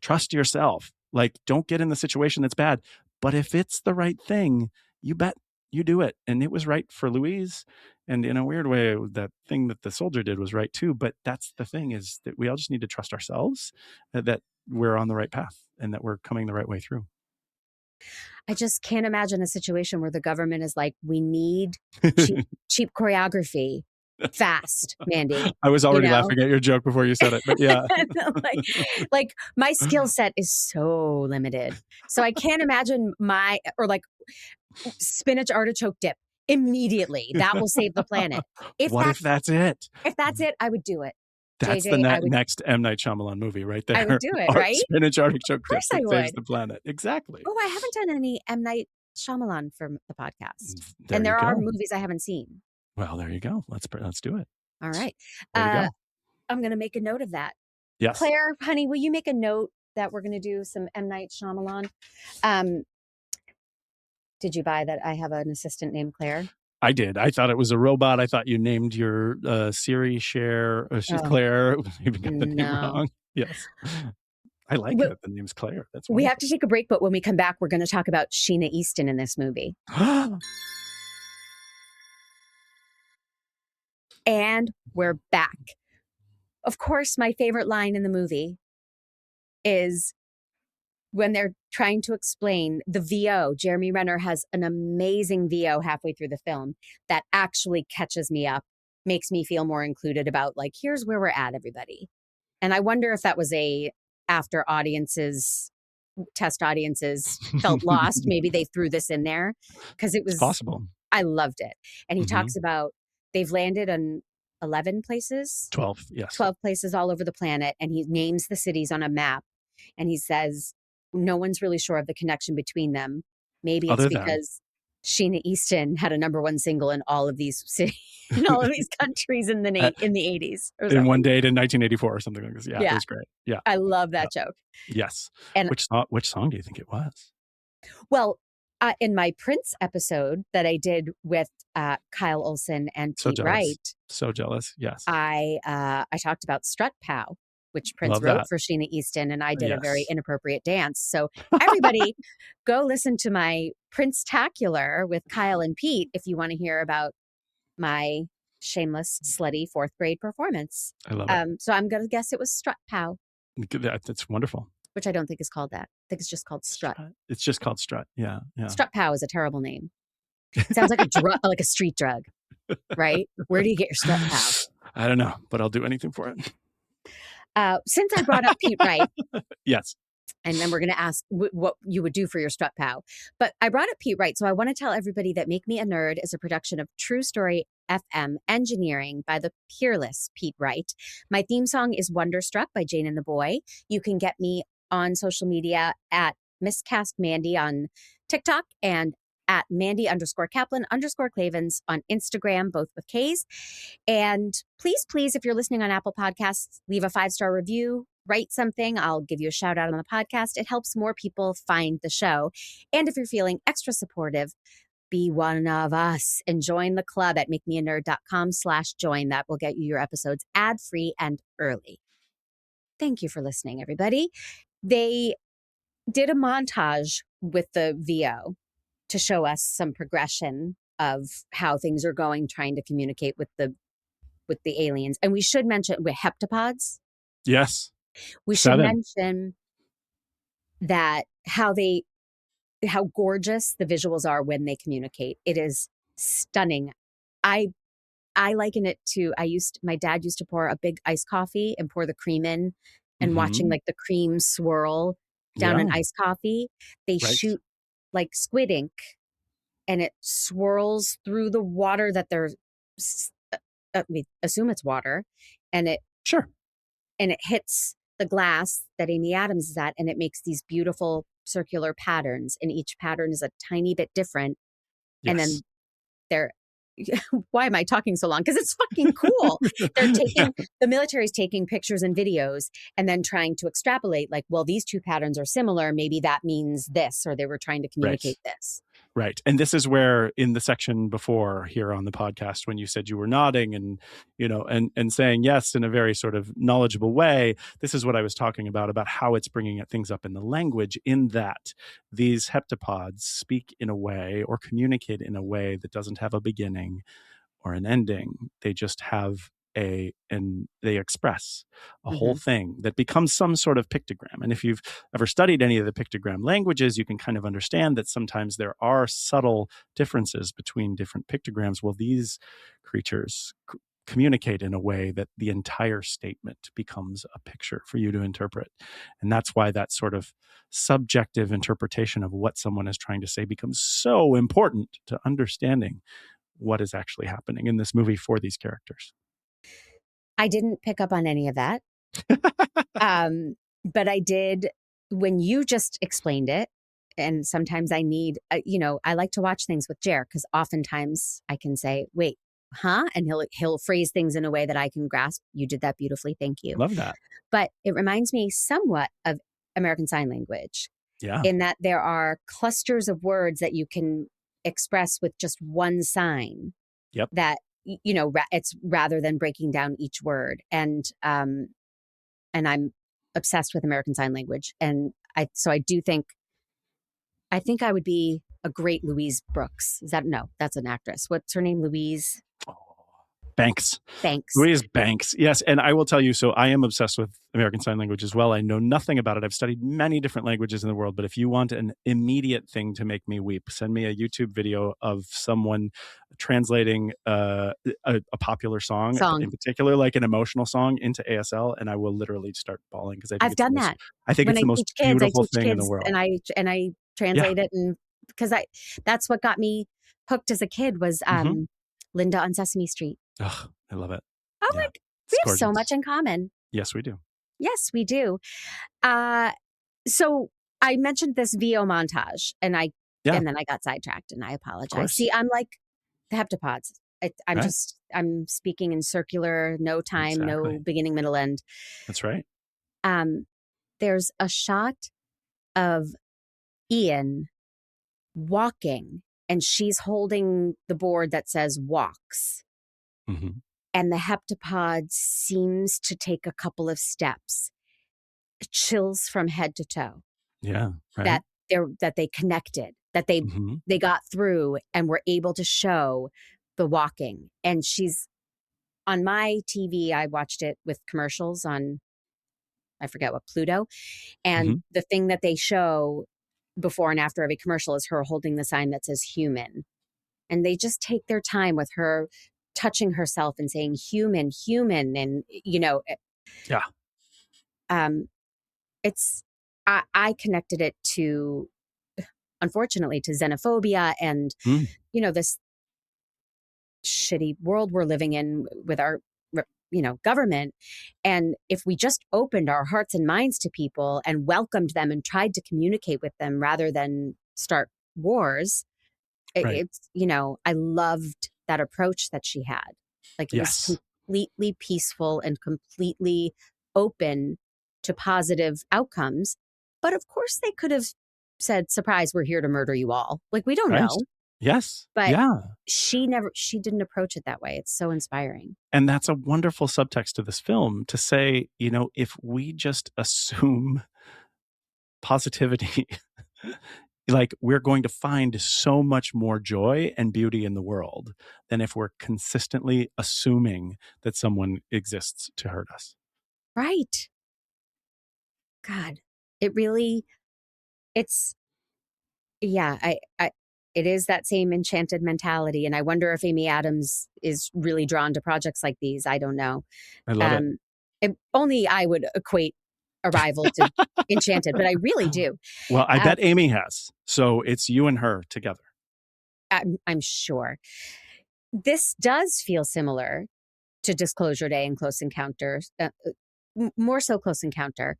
Speaker 3: Trust yourself. Like, don't get in the situation that's bad. But if it's the right thing, you bet you do it. And it was right for Louise. And in a weird way, that thing that the soldier did was right too. But that's the thing, is that we all just need to trust ourselves, that we're on the right path and that we're coming the right way through.
Speaker 1: I just can't imagine a situation where the government is like, we need cheap choreography fast, Mandy.
Speaker 3: I was already laughing at your joke before you said it, but yeah.
Speaker 1: like my skill set is so limited. So I can't imagine like spinach artichoke dip immediately. That will save the planet.
Speaker 3: If that's it?
Speaker 1: If that's it, I would do it.
Speaker 3: That's
Speaker 1: JJ,
Speaker 3: the next M. Night Shyamalan movie right there.
Speaker 1: I would do it, right?
Speaker 3: Spinach artichoke dip
Speaker 1: that saves
Speaker 3: the planet. Exactly.
Speaker 1: Oh, I haven't done any M. Night Shyamalan for the podcast.
Speaker 3: There
Speaker 1: are movies I haven't seen.
Speaker 3: Well, there you go. Let's do it.
Speaker 1: All right.
Speaker 3: Go.
Speaker 1: I'm going to make a note of that.
Speaker 3: Yes.
Speaker 1: Claire, honey, will you make a note that we're going to do some M. Night Shyamalan? Did you buy that I have an assistant named Claire?
Speaker 3: I did. I thought it was a robot. I thought you named your Siri Cher Claire. Maybe got the name wrong. Yes. I like it. The name's Claire. That's wonderful.
Speaker 1: We have to take a break, but when we come back, we're going to talk about Sheena Easton in this movie. And we're back. Of course, my favorite line in the movie is when they're trying to explain the VO. Jeremy Renner has an amazing VO halfway through the film that actually catches me up, makes me feel more included about, like, here's where we're at, everybody. And I wonder if that was after test audiences felt lost. Maybe they threw this in there because it was
Speaker 3: possible.
Speaker 1: I loved it. And he talks about they've landed on 11 places.
Speaker 3: 12, yes.
Speaker 1: 12 places all over the planet. And he names the cities on a map. And he says, no one's really sure of the connection between them. Maybe it's because Sheena Easton had a #1 single in all of these cities, in all of these countries in the 80s.
Speaker 3: In one date in 1984 or something like this. Yeah, it was great. Yeah.
Speaker 1: I love that joke.
Speaker 3: Yes. And which song do you think it was?
Speaker 1: Well, in my Prince episode that I did with Kyle Olson and Pete Wright.
Speaker 3: So jealous. Yes.
Speaker 1: I talked about Strut Pow, which Prince wrote for Sheena Easton, and I did a very inappropriate dance. So everybody go listen to my Prince-tacular with Kyle and Pete if you want to hear about my shameless, slutty 4th grade performance.
Speaker 3: I love it.
Speaker 1: So I'm going to guess it was Strut Pow.
Speaker 3: That's wonderful.
Speaker 1: Which I don't think is called that. I think it's just called Strut.
Speaker 3: It's just called Strut. Yeah.
Speaker 1: Strut Pow is a terrible name. It sounds like a drug, like a street drug, right? Where do you get your Strut Pow?
Speaker 3: I don't know, but I'll do anything for it.
Speaker 1: Since I brought up Pete Wright.
Speaker 3: Yes.
Speaker 1: And then we're going to ask what you would do for your Strut Pow. But I brought up Pete Wright. So I want to tell everybody that Make Me a Nerd is a production of True Story FM engineering by the peerless Pete Wright. My theme song is Wonderstruck by Jane and the Boy. You can get me on social media at Miscast Mandy on TikTok and at Mandy_Kaplan_Clavens on Instagram, both with K's. And please, if you're listening on Apple Podcasts, leave a 5-star review, write something. I'll give you a shout out on the podcast. It helps more people find the show. And if you're feeling extra supportive, be one of us and join the club at makemeanerd.com/join. That will get you your episodes ad-free and early. Thank you for listening, everybody. They did a montage with the VO to show us some progression of how things are going, trying to communicate with the aliens. And we should mention with heptapods.
Speaker 3: Yes.
Speaker 1: We should mention that how gorgeous the visuals are when they communicate. It is stunning. I liken it to, my dad used to pour a big iced coffee and pour the cream in and watching like the cream swirl down an iced coffee. They shoot like squid ink and it swirls through the water that we assume it's water, and it hits the glass that Amy Adams is at, and it makes these beautiful circular patterns, and each pattern is a tiny bit different. Yes. And then why am I talking so long? Because it's fucking cool. They're taking, the military's taking pictures and videos and then trying to extrapolate, like, well, these two patterns are similar. Maybe that means this, or they were trying to communicate this.
Speaker 3: Right. And this is where in the section before here on the podcast, when you said you were nodding and, and saying yes in a very sort of knowledgeable way, this is what I was talking about how it's bringing things up in the language, in that these heptapods speak in a way or communicate in a way that doesn't have a beginning or an ending. They just have and they express a whole thing that becomes some sort of pictogram. And if you've ever studied any of the pictogram languages, you can kind of understand that sometimes there are subtle differences between different pictograms. Well, these creatures communicate in a way that the entire statement becomes a picture for you to interpret. And that's why that sort of subjective interpretation of what someone is trying to say becomes so important to understanding what is actually happening in this movie for these characters.
Speaker 1: I didn't pick up on any of that. But I did when you just explained it. And sometimes I need, I like to watch things with Jer, because oftentimes I can say, wait, huh? And he'll phrase things in a way that I can grasp. You did that beautifully. Thank you.
Speaker 3: Love that.
Speaker 1: But it reminds me somewhat of American Sign Language.
Speaker 3: Yeah.
Speaker 1: In that there are clusters of words that you can express with just one sign.
Speaker 3: Yep.
Speaker 1: That, it's rather than breaking down each word. And I'm obsessed with American Sign Language. And I think I would be a great Louise Brooks. That's an actress. What's her name? Louise
Speaker 3: Banks.
Speaker 1: Banks.
Speaker 3: Louise Banks. Yes. And I will tell you, so I am obsessed with American Sign Language as well. I know nothing about it. I've studied many different languages in the world, but if you want an immediate thing to make me weep, send me a YouTube video of someone translating a popular song, in particular, like an emotional song, into ASL, and I will literally start bawling, because
Speaker 1: I've done that.
Speaker 3: I think it's the most beautiful thing in the world.
Speaker 1: And I translate it, and because that's what got me hooked as a kid was Linda on Sesame Street.
Speaker 3: Oh, I love it.
Speaker 1: Oh my! We have so much in common.
Speaker 3: Yes, we do.
Speaker 1: Yes, we do. So I mentioned this VO montage, and then I got sidetracked, and I apologize. See, I'm like the heptapods. I'm speaking in circular, no time, no beginning, middle, end.
Speaker 3: That's right.
Speaker 1: There's a shot of Ian walking, and she's holding the board that says walks.
Speaker 3: Mm-hmm.
Speaker 1: And the heptapod seems to take a couple of steps. Chills from head to toe.
Speaker 3: Yeah, right.
Speaker 1: That they connected, that they got through and were able to show the walking. And she's on my TV. I watched it with commercials on, I forget what, Pluto. And the thing that they show before and after every commercial is her holding the sign that says human. And they just take their time with her touching herself and saying human. And,
Speaker 3: yeah.
Speaker 1: It's, I connected it to, unfortunately, to xenophobia and, this shitty world we're living in with our, government. And if we just opened our hearts and minds to people and welcomed them and tried to communicate with them rather than start wars, it's, I loved that approach that she had. Like it was completely peaceful and completely open to positive outcomes. But of course they could have said, surprise, we're here to murder you all. Like, we don't know.
Speaker 3: Yes.
Speaker 1: But she didn't approach it that way. It's so inspiring.
Speaker 3: And that's a wonderful subtext to this film, to say, if we just assume positivity, like, we're going to find so much more joy and beauty in the world than if we're consistently assuming that someone exists to hurt us.
Speaker 1: Right. God, it is that same enchanted mentality. And I wonder if Amy Adams is really drawn to projects like these. I don't know.
Speaker 3: I love it.
Speaker 1: Only I would equate Arrival to Enchanted, but I really do.
Speaker 3: Well, I bet Amy has. So it's you and her together.
Speaker 1: I'm sure. This does feel similar to Disclosure Day and Close Encounter, more so Close Encounter,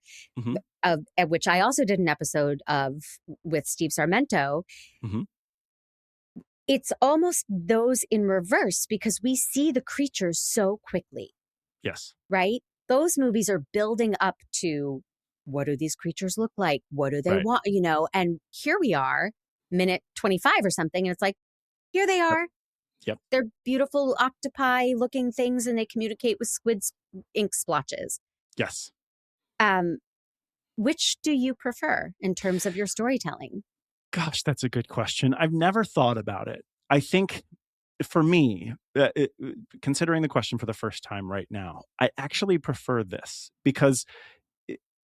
Speaker 1: of which I also did an episode of with Steve Sarmento. It's almost those in reverse because we see the creatures so quickly,
Speaker 3: Yes.
Speaker 1: right? Those movies are building up to what do these creatures look like? What do they
Speaker 3: Right.
Speaker 1: want? And here we are, minute 25 or something. And it's like, here they
Speaker 3: Yep.
Speaker 1: are.
Speaker 3: Yep.
Speaker 1: They're beautiful octopi looking things and they communicate with squid ink splotches.
Speaker 3: Yes.
Speaker 1: Which do you prefer in terms of your storytelling?
Speaker 3: Gosh, that's a good question. I've never thought about it. I think for me, considering the question for the first time right now, I actually prefer this because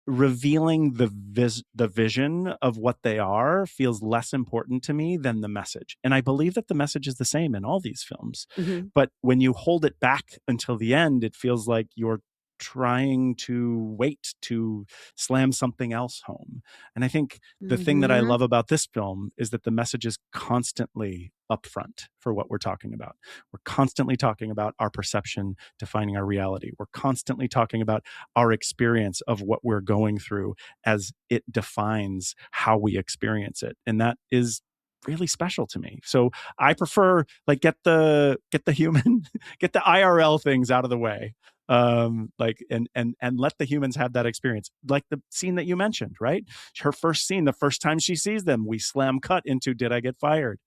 Speaker 3: revealing the vision of what they are feels less important to me than the message. And I believe that the message is the same in all these films.
Speaker 1: Mm-hmm.
Speaker 3: But when you hold it back until the end, it feels like you're trying to wait to slam something else home. And I think the thing that I love about this film is that the message is constantly upfront for what we're talking about. We're constantly talking about our perception defining our reality. We're constantly talking about our experience of what we're going through as it defines how we experience it. And that is really special to me. So I prefer get the human, get the IRL things out of the way. And let the humans have that experience. Like the scene that you mentioned, right? Her first scene, the first time she sees them, we slam cut into, did I get fired?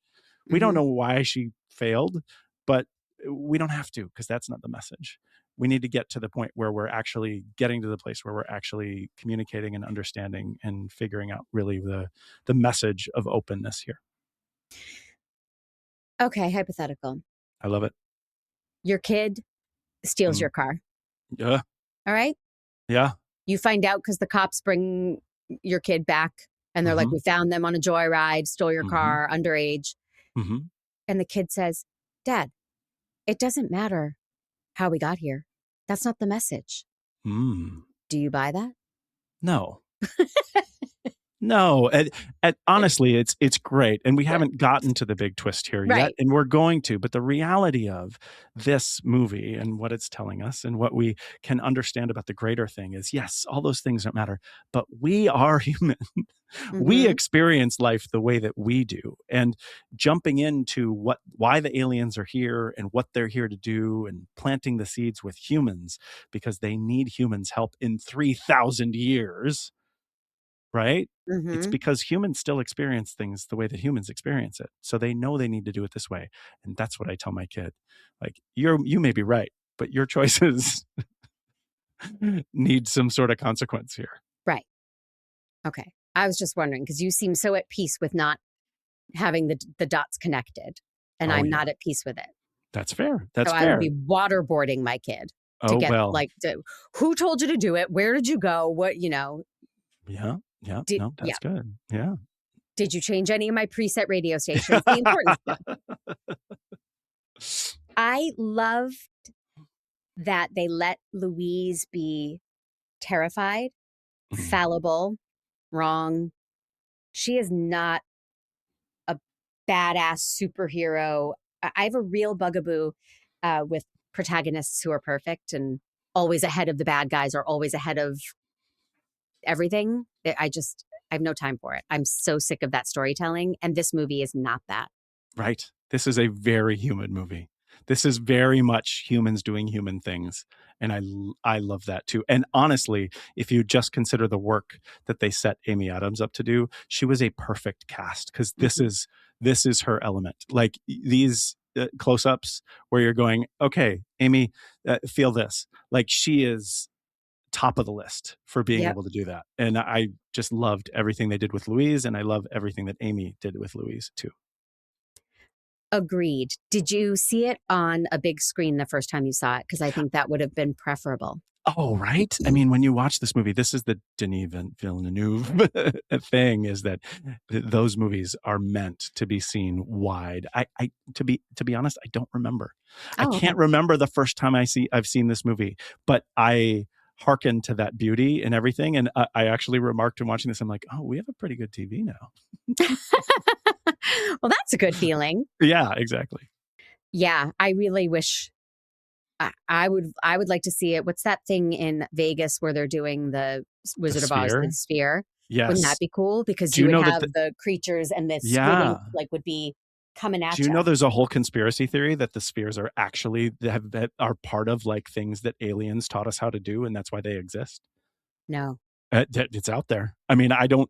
Speaker 3: We don't know why she failed, but we don't have to, because that's not the message. We need to get to the point where we're actually getting to the place where we're actually communicating and understanding and figuring out really the message of openness here.
Speaker 1: Okay, hypothetical.
Speaker 3: I love it.
Speaker 1: Your kid steals your car.
Speaker 3: Yeah.
Speaker 1: All right?
Speaker 3: Yeah.
Speaker 1: You find out because the cops bring your kid back and they're like, we found them on a joyride, stole your car, underage. And the kid says, Dad, it doesn't matter how we got here. That's not the message. Do you buy that?
Speaker 3: No. No, and honestly, it's great, and we haven't gotten to the big twist here yet, and we're going to. But the reality of this movie and what it's telling us, and what we can understand about the greater thing is, yes, all those things don't matter, but we are human. We experience life the way that we do, and jumping into why the aliens are here and what they're here to do, and planting the seeds with humans because they need humans' help in 3,000 years. Right? It's because humans still experience things the way that humans experience it. So they know they need to do it this way. And that's what I tell my kid. Like, you may be right, but your choices need some sort of consequence here.
Speaker 1: Right. Okay. I was just wondering, because you seem so at peace with not having the dots connected. And I'm not at peace with it.
Speaker 3: That's fair. That's fair.
Speaker 1: I would be waterboarding my kid to get who told you to do it? Where did you go? What,
Speaker 3: Yeah. Yeah. No, that's good. Yeah.
Speaker 1: Did you change any of my preset radio stations? The important stuff. I loved that they let Louise be terrified, fallible, wrong. She is not a badass superhero. I have a real bugaboo with protagonists who are perfect and always ahead of the bad guys or always ahead of everything. I have no time for it. I'm so sick of that storytelling. And this movie is not that.
Speaker 3: Right. This is a very human movie. This is very much humans doing human things. And I love that too. And honestly, if you just consider the work that they set Amy Adams up to do, she was a perfect cast because this is her element. Like these close-ups where you're going, okay, Amy, feel this. Like she is top of the list for being able to do that. And I just loved everything they did with Louise, and I love everything that Amy did with Louise too.
Speaker 1: Agreed. Did you see it on a big screen the first time you saw it? Because I think that would have been preferable.
Speaker 3: Oh, right. I mean, when you watch this movie, this is the Denis Villeneuve thing, is that those movies are meant to be seen wide. To be honest, I don't remember. I can't remember the first time I've seen this movie, but I hearken to that beauty and everything. And I actually remarked in watching this, I'm like, oh, we have a pretty good TV now.
Speaker 1: Well, that's a good feeling.
Speaker 3: Yeah, exactly.
Speaker 1: Yeah, I really wish I would like to see it. What's that thing in Vegas where they're doing the Wizard of Oz, the Sphere?
Speaker 3: Yes.
Speaker 1: Wouldn't that be cool? Because you would have the creatures and the squid ink, like would be coming at
Speaker 3: Do you
Speaker 1: you.
Speaker 3: know there's a whole conspiracy theory that the spheres are actually that are part of like things that aliens taught us how to do, and that's why they exist?
Speaker 1: No.
Speaker 3: It's out there. I mean, I don't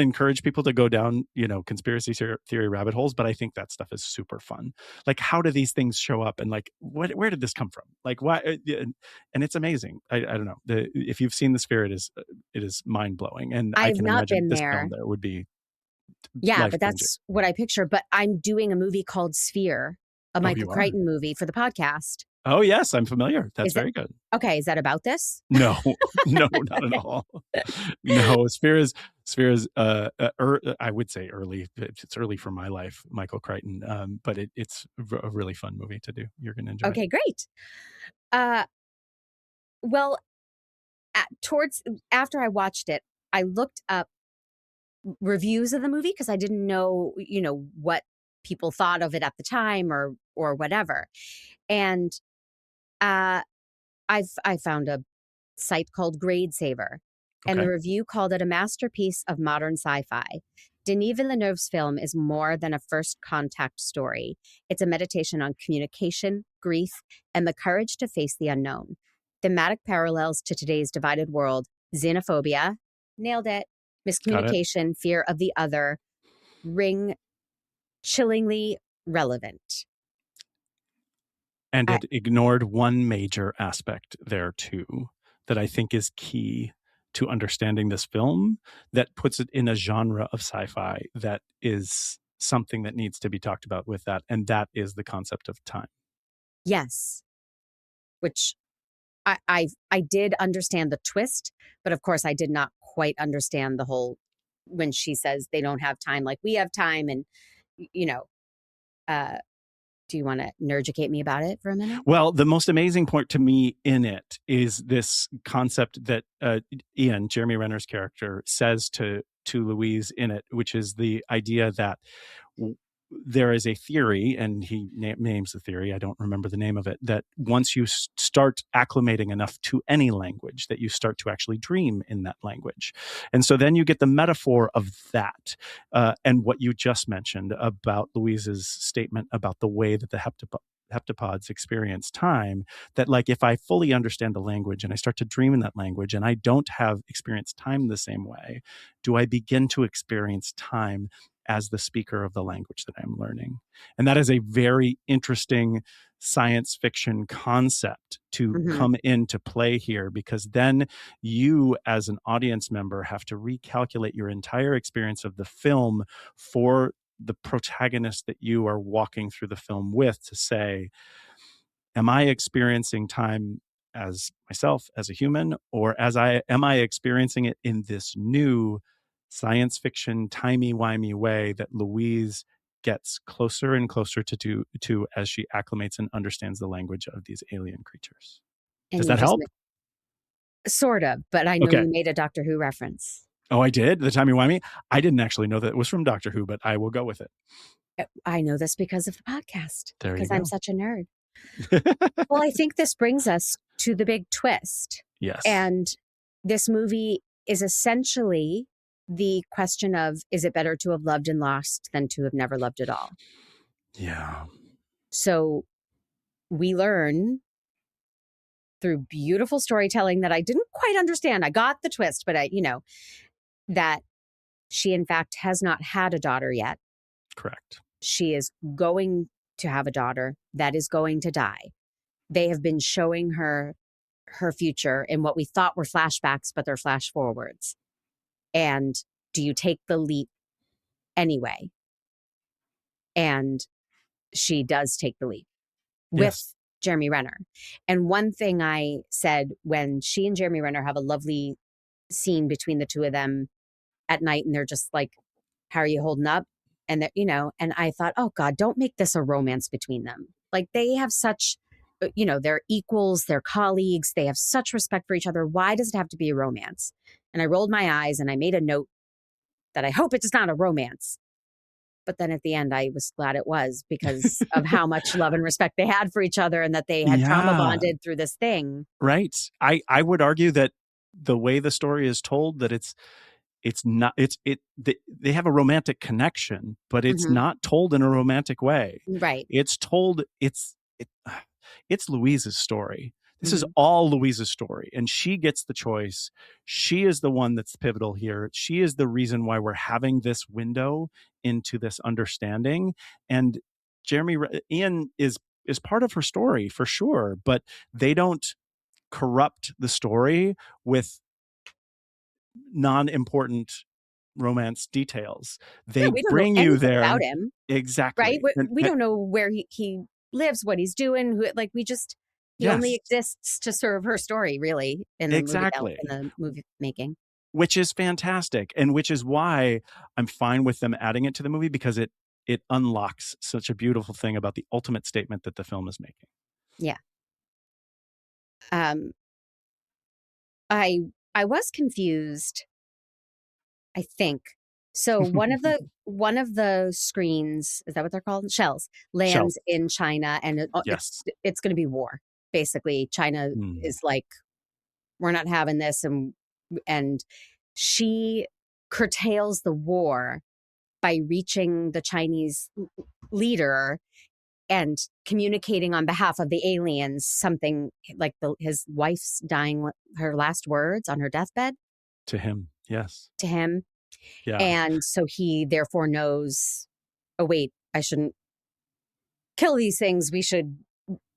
Speaker 3: encourage people to go down, conspiracy theory rabbit holes, but I think that stuff is super fun. Like, how do these things show up, and like, where did this come from? Like, why? And it's amazing. I don't know. If you've seen the Sphere, it is mind blowing, and I
Speaker 1: I've
Speaker 3: can
Speaker 1: not
Speaker 3: imagine
Speaker 1: been
Speaker 3: this
Speaker 1: there.
Speaker 3: film there would be
Speaker 1: Yeah,
Speaker 3: life
Speaker 1: but
Speaker 3: changing.
Speaker 1: that's what I picture. But I'm doing a movie called Sphere, a Michael
Speaker 3: you are?
Speaker 1: Crichton movie for the podcast.
Speaker 3: Oh yes, I'm familiar. That's
Speaker 1: Is it-
Speaker 3: very good.
Speaker 1: Okay, is that about this?
Speaker 3: No, no, not at all. No, Sphere is I would say early. It's early for my life, Michael Crichton. But it's a really fun movie to do. You're going to enjoy.
Speaker 1: Okay, great. Well, after I watched it, I looked up reviews of the movie because I didn't know, what people thought of it at the time or whatever. And I found a site called Grade Saver, and the
Speaker 3: Okay.
Speaker 1: review called it a masterpiece of modern sci-fi. Denis Villeneuve's film is more than a first contact story. It's a meditation on communication, grief, and the courage to face the unknown. Thematic parallels to today's divided world, xenophobia, nailed it, miscommunication, fear of the other, ring chillingly relevant.
Speaker 3: And it ignored one major aspect there too, that I think is key to understanding this film, that puts it in a genre of sci-fi that is something that needs to be talked about with that. And that is the concept of time.
Speaker 1: Yes. Which I did understand the twist, but of course I did not quite understand the whole, when she says they don't have time like we have time. And, do you want to nerducate me about it for a minute?
Speaker 3: Well, the most amazing point to me in it is this concept that Ian, Jeremy Renner's character, says to Louise in it, which is the idea that there is a theory, and he names the theory, I don't remember the name of it, that once you start acclimating enough to any language, that you start to actually dream in that language. And so then you get the metaphor of that, and what you just mentioned about Louise's statement about the way that the heptapods experience time, that like if I fully understand the language and I start to dream in that language and I don't have experienced time the same way, do I begin to experience time as the speaker of the language that I'm learning? And that is a very interesting science fiction concept to come into play here, because then you as an audience member have to recalculate your entire experience of the film for the protagonist that you are walking through the film with, to say, am I experiencing time as myself, as a human, or am I experiencing it in this new science fiction, timey-wimey way that Louise gets closer and closer to as she acclimates and understands the language of these alien creatures.
Speaker 1: And
Speaker 3: Does that help?
Speaker 1: Sort of, but I know
Speaker 3: Okay.
Speaker 1: you made a Doctor Who reference.
Speaker 3: Oh, I did? The timey-wimey? I didn't actually know that it was from Doctor Who, but I will go with it.
Speaker 1: I know this because of the podcast, because
Speaker 3: you
Speaker 1: I'm
Speaker 3: go.
Speaker 1: such a nerd. Well, I think this brings us to the big twist.
Speaker 3: Yes.
Speaker 1: And this movie is essentially the question of, is it better to have loved and lost than to have never loved at all?
Speaker 3: Yeah.
Speaker 1: So we learn through beautiful storytelling that I didn't quite understand. I got the twist, but that she in fact has not had a daughter yet.
Speaker 3: Correct.
Speaker 1: She is going to have a daughter that is going to die. They have been showing her future in what we thought were flashbacks, but they're flash forwards. And do you take the leap anyway? And she does take the leap with Jeremy Renner. And one thing I said, when she and Jeremy Renner have a lovely scene between the two of them at night, and they're just like, how are you holding up? And and I thought, oh God, don't make this a romance between them. Like, they have such, they're equals, they're colleagues, they have such respect for each other. Why does it have to be a romance? And I rolled my eyes and I made a note that I hope it's not a romance. But then at the end, I was glad it was, because of how much love and respect they had for each other, and that they had trauma bonded through this thing.
Speaker 3: Right. I would argue that the way the story is told, that it's it's not they have a romantic connection, but it's
Speaker 1: Mhm.
Speaker 3: not told in a romantic way.
Speaker 1: Right.
Speaker 3: It's told it's Louise's story. This is
Speaker 1: Mhm.
Speaker 3: all Louise's story, and she gets the choice. She is the one that's pivotal here. She is the reason why we're having this window into this understanding. And Ian is part of her story for sure, but they don't corrupt the story with non-important romance details.
Speaker 1: Yeah,
Speaker 3: They
Speaker 1: we don't know
Speaker 3: bring you
Speaker 1: anything about
Speaker 3: there.
Speaker 1: him, right?
Speaker 3: Exactly.
Speaker 1: We don't know where he lives, what he's doing, who like, he only
Speaker 3: Yes,
Speaker 1: exists to serve her story, really, in
Speaker 3: exactly.
Speaker 1: the movie making.
Speaker 3: Which is fantastic, and which is why I'm fine with them adding it to the movie, because it unlocks such a beautiful thing about the ultimate statement that the film is making.
Speaker 1: Yeah. Um, I I was confused, I think. So one of the screens, is that what they're called? Shells,
Speaker 3: Shells.
Speaker 1: lands in China, and
Speaker 3: Yes.
Speaker 1: it's going to be war. Basically, China
Speaker 3: Mm.
Speaker 1: is like, we're not having this, and she curtails the war by reaching the Chinese leader and communicating on behalf of the aliens something like his wife's dying, her last words on her deathbed
Speaker 3: To him. Yes.
Speaker 1: to him.
Speaker 3: Yeah.
Speaker 1: And so he therefore knows, oh, wait, I shouldn't kill these things. We should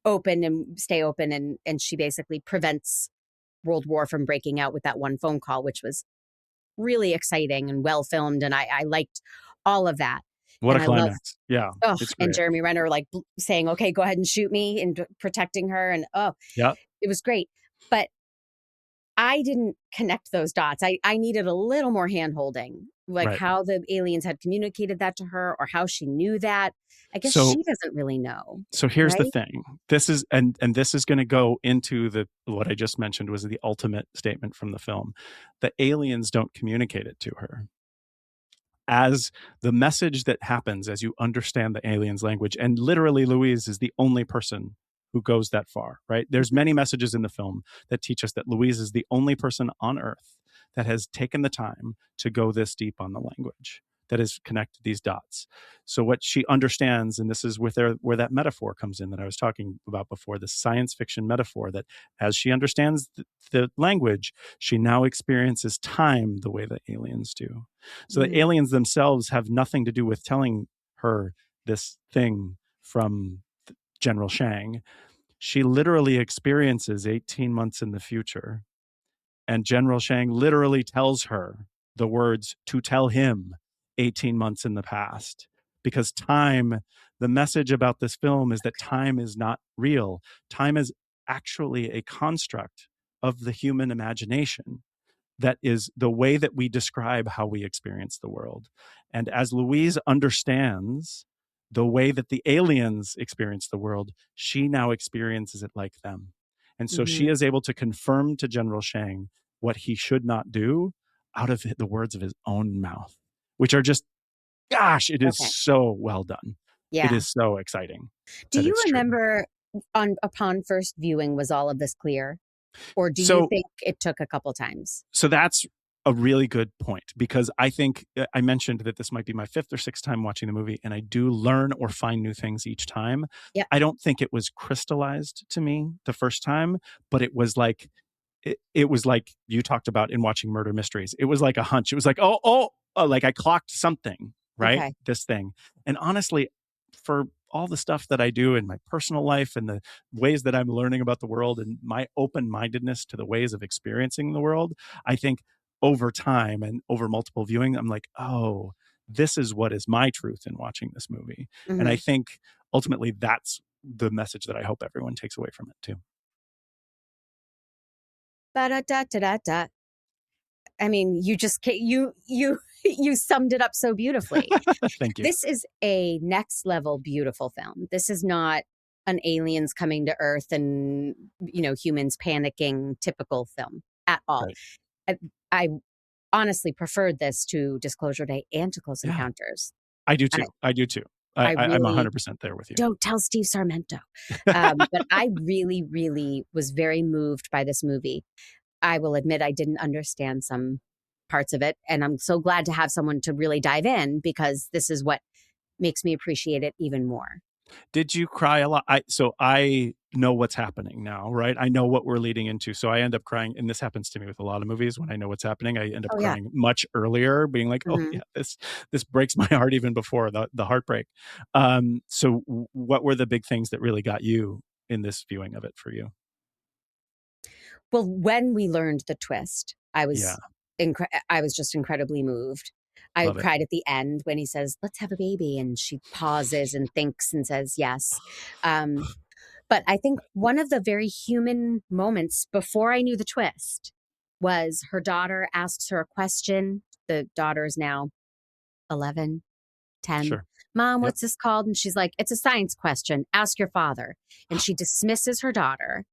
Speaker 1: open and stay open. And she basically prevents World War from breaking out with that one phone call, which was really exciting and well filmed. And I liked all of that.
Speaker 3: What
Speaker 1: And
Speaker 3: a
Speaker 1: I love,
Speaker 3: climax. Yeah.
Speaker 1: oh,
Speaker 3: It's
Speaker 1: and
Speaker 3: great.
Speaker 1: Jeremy Renner like saying, okay, go ahead and shoot me, and protecting her. And oh,
Speaker 3: Yeah.
Speaker 1: it was great. But I didn't connect those dots. I needed a little more hand holding, like
Speaker 3: Right.
Speaker 1: how the aliens had communicated that to her, or how she knew that. I guess
Speaker 3: So
Speaker 1: she doesn't really know,
Speaker 3: so here's the
Speaker 1: right?
Speaker 3: thing. This is and this is going to go into the what I just mentioned was the ultimate statement from the film. The aliens don't communicate it to her. As the message that happens as you understand the aliens language, and literally Louise is the only person who goes that far, right? There's many messages in the film that teach us that Louise is the only person on earth that has taken the time to go this deep on the language, that has connected these dots. So what she understands, and this is where that metaphor comes in that I was talking about before, the science fiction metaphor, that as she understands the language, she now experiences time the way that aliens do. So the
Speaker 1: Mm,
Speaker 3: aliens themselves have nothing to do with telling her this thing from General Shang. She literally experiences 18 months in the future. And General Shang literally tells her the words to tell him 18 months in the past. Because time, the message about this film is that time is not real. Time is actually a construct of the human imagination that is the way that we describe how we experience the world. And as Louise understands the way that the aliens experience the world, she now experiences it like them. And so she
Speaker 1: mhm.
Speaker 3: is able to confirm to General Shang what he should not do out of the words of his own mouth, which are just, gosh, it is
Speaker 1: Okay.
Speaker 3: so well done. It
Speaker 1: Yeah.
Speaker 3: is so exciting
Speaker 1: Do
Speaker 3: that
Speaker 1: you
Speaker 3: it's true.
Speaker 1: remember upon first viewing, was all of this clear? Or do you
Speaker 3: So
Speaker 1: think it took a couple times?
Speaker 3: So that's a really good point, because I think I mentioned that this might be my fifth or sixth time watching the movie, and I do learn or find new things each time.
Speaker 1: Yeah.
Speaker 3: I don't think it was crystallized to me the first time, but it was like it was like you talked about in watching murder mysteries. It was like a hunch. It was like, like I clocked something, right?
Speaker 1: Okay.
Speaker 3: This thing. And honestly, for all the stuff that I do in my personal life and the ways that I'm learning about the world and my open-mindedness to the ways of experiencing the world, I think over time and over multiple viewing, I'm like, oh, this is what is my truth in watching this movie. And I
Speaker 1: Hmm.
Speaker 3: think ultimately that's the message that I hope everyone takes away from it too.
Speaker 1: Ba-da-da-da-da-da. I mean, you just you summed it up so beautifully.
Speaker 3: Thank you.
Speaker 1: This is a next level beautiful film. This is not an aliens coming to Earth and humans panicking typical film at all.
Speaker 3: Right.
Speaker 1: I, I honestly preferred this to Disclosure Day and to Close
Speaker 3: Yeah,
Speaker 1: Encounters.
Speaker 3: I do
Speaker 1: I,
Speaker 3: too. I do too.
Speaker 1: I
Speaker 3: I'm
Speaker 1: really
Speaker 3: 100% there with you.
Speaker 1: don't tell Steve Sarmento, but I really, really was very moved by this movie. I will admit I didn't understand some parts of it. And I'm so glad to have someone to really dive in, because this is what makes me appreciate it even more.
Speaker 3: Did you cry a lot? So I know what's happening now, right? I know what we're leading into. So I end up crying. And this happens to me with a lot of movies. When I know what's happening, I end up
Speaker 1: Oh, yeah.
Speaker 3: crying much earlier, being like, oh,
Speaker 1: Mhm.
Speaker 3: yeah, this breaks my heart even before the heartbreak. So what were the big things that really got you in this viewing of it for you?
Speaker 1: Well, when we learned the twist, I
Speaker 3: Yeah,
Speaker 1: was just incredibly moved. I
Speaker 3: love it.
Speaker 1: cried at the end when he says, "Let's have a baby," and she pauses and thinks and says, "Yes." But I think one of the very human moments before I knew the twist was her daughter asks her a question. The daughter is now 11, 10.
Speaker 3: Sure.
Speaker 1: "Mom,
Speaker 3: Yep.
Speaker 1: what's this called?" And she's like, "It's a science question. Ask your father." And she dismisses her daughter.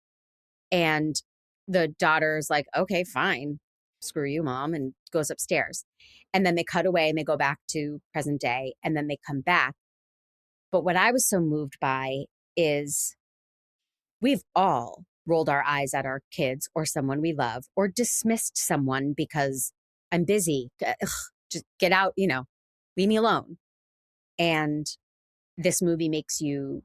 Speaker 1: And the daughter's like, "Okay, fine. Screw you, Mom," and goes upstairs. And then they cut away and they go back to present day, and then they come back. But what I was so moved by is we've all rolled our eyes at our kids or someone we love, or dismissed someone because I'm busy. Ugh, just get out, leave me alone. And this movie makes you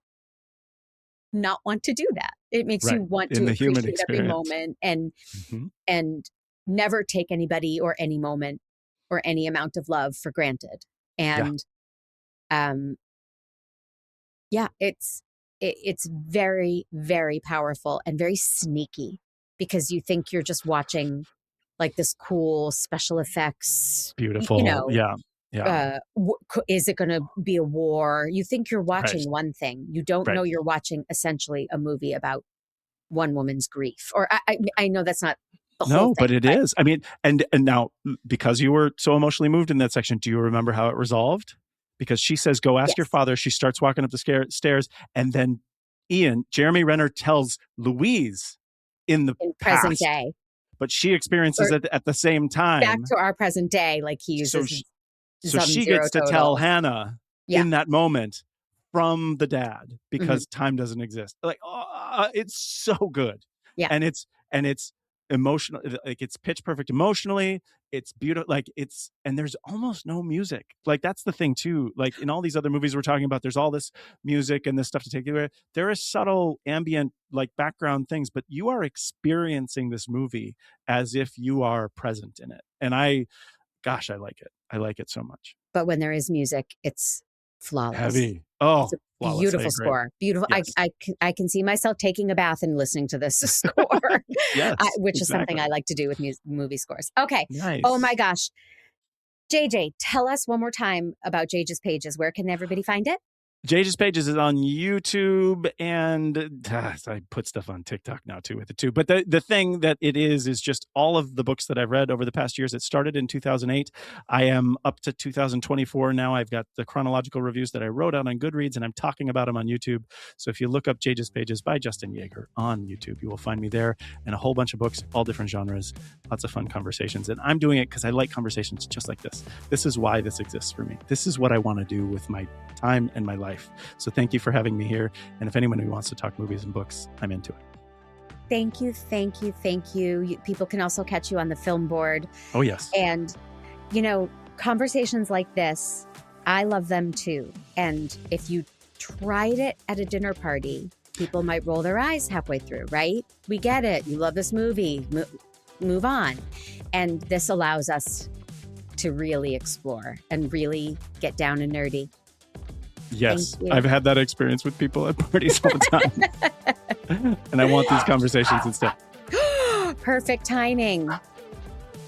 Speaker 1: not want to do that. It makes
Speaker 3: Right.
Speaker 1: you want
Speaker 3: In
Speaker 1: to
Speaker 3: the human
Speaker 1: appreciate every
Speaker 3: experience.
Speaker 1: moment
Speaker 3: Mhm.
Speaker 1: and never take anybody or any moment or any amount of love for granted.
Speaker 3: Yeah.
Speaker 1: And um yeah, it's very, very powerful and very sneaky, because you think you're just watching like this cool special effects,
Speaker 3: Beautiful. Yeah. Yeah.
Speaker 1: is it going to be a war? You think you're
Speaker 3: Right.
Speaker 1: watching one thing. You don't
Speaker 3: Right.
Speaker 1: know you're watching essentially a movie about one woman's grief. Or I know that's not the whole
Speaker 3: No,
Speaker 1: thing,
Speaker 3: but it
Speaker 1: but
Speaker 3: is. I mean, and now because you were so emotionally moved in that section, do you remember how it resolved? Because she says, "Go ask your
Speaker 1: yes,
Speaker 3: father." She starts walking up the stairs, and then Jeremy Renner tells Louise in the
Speaker 1: in present
Speaker 3: past,
Speaker 1: day,
Speaker 3: but she experiences
Speaker 1: or
Speaker 3: it at the same
Speaker 1: back
Speaker 3: time.
Speaker 1: to our present day, like he
Speaker 3: So
Speaker 1: uses
Speaker 3: she, so
Speaker 1: some
Speaker 3: she
Speaker 1: zero
Speaker 3: gets to tell
Speaker 1: total.
Speaker 3: Hannah
Speaker 1: Yeah.
Speaker 3: in that moment from the dad,
Speaker 1: Mhm.
Speaker 3: because time doesn't exist. Like, oh, it's so good.
Speaker 1: Yeah.
Speaker 3: And it's emotional. Like, it's pitch perfect emotionally. It's beautiful. Like, and there's almost no music. Like, that's the thing too. Like, in all these other movies we're talking about, there's all this music and this stuff to take you away. There is subtle ambient, like, background things, but you are experiencing this movie as if you are present in it. And gosh, I like it. I like it so much.
Speaker 1: But when there is music, it's flawless.
Speaker 3: Heavy.
Speaker 1: It's
Speaker 3: Oh,
Speaker 1: a
Speaker 3: flawless. I
Speaker 1: beautiful
Speaker 3: agree.
Speaker 1: score. Beautiful.
Speaker 3: Yes.
Speaker 1: I can see myself taking a bath and listening to this score,
Speaker 3: Yes,
Speaker 1: which is something
Speaker 3: exactly.
Speaker 1: I like to do with movie scores. Okay. Oh my
Speaker 3: Nice.
Speaker 1: gosh. JJ, tell us one more time about JJ's Pages. Where can everybody find it?
Speaker 3: Jage's Pages is on YouTube, and I put stuff on TikTok now too with it too. But the thing that it is just all of the books that I've read over the past years. It started in 2008. I am up to 2024 now. I've got the chronological reviews that I wrote out on Goodreads, and I'm talking about them on YouTube. So if you look up Jage's Pages by Justin Jaeger on YouTube, you will find me there, and a whole bunch of books, all different genres, lots of fun conversations. And I'm doing it because I like conversations just like this. This is why this exists for me. This is what I want to do with my time and my life. So thank you for having me here. And if anyone who wants to talk movies and books, I'm into it.
Speaker 1: Thank you. Thank you. Thank you. People can also catch you on the film board.
Speaker 3: Oh, yes.
Speaker 1: And, conversations like this, I love them too. And if you tried it at a dinner party, people might roll their eyes halfway through, right? We get it. You love this movie. Move on. And this allows us to really explore and really get down and nerdy.
Speaker 3: Yes, I've had that experience with people at parties all the time. And I want these conversations instead.
Speaker 1: Perfect timing.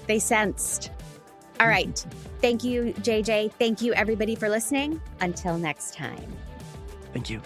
Speaker 1: They sensed. All right. Thank you, JJ. Thank you, everybody, for listening. Until next time.
Speaker 3: Thank you.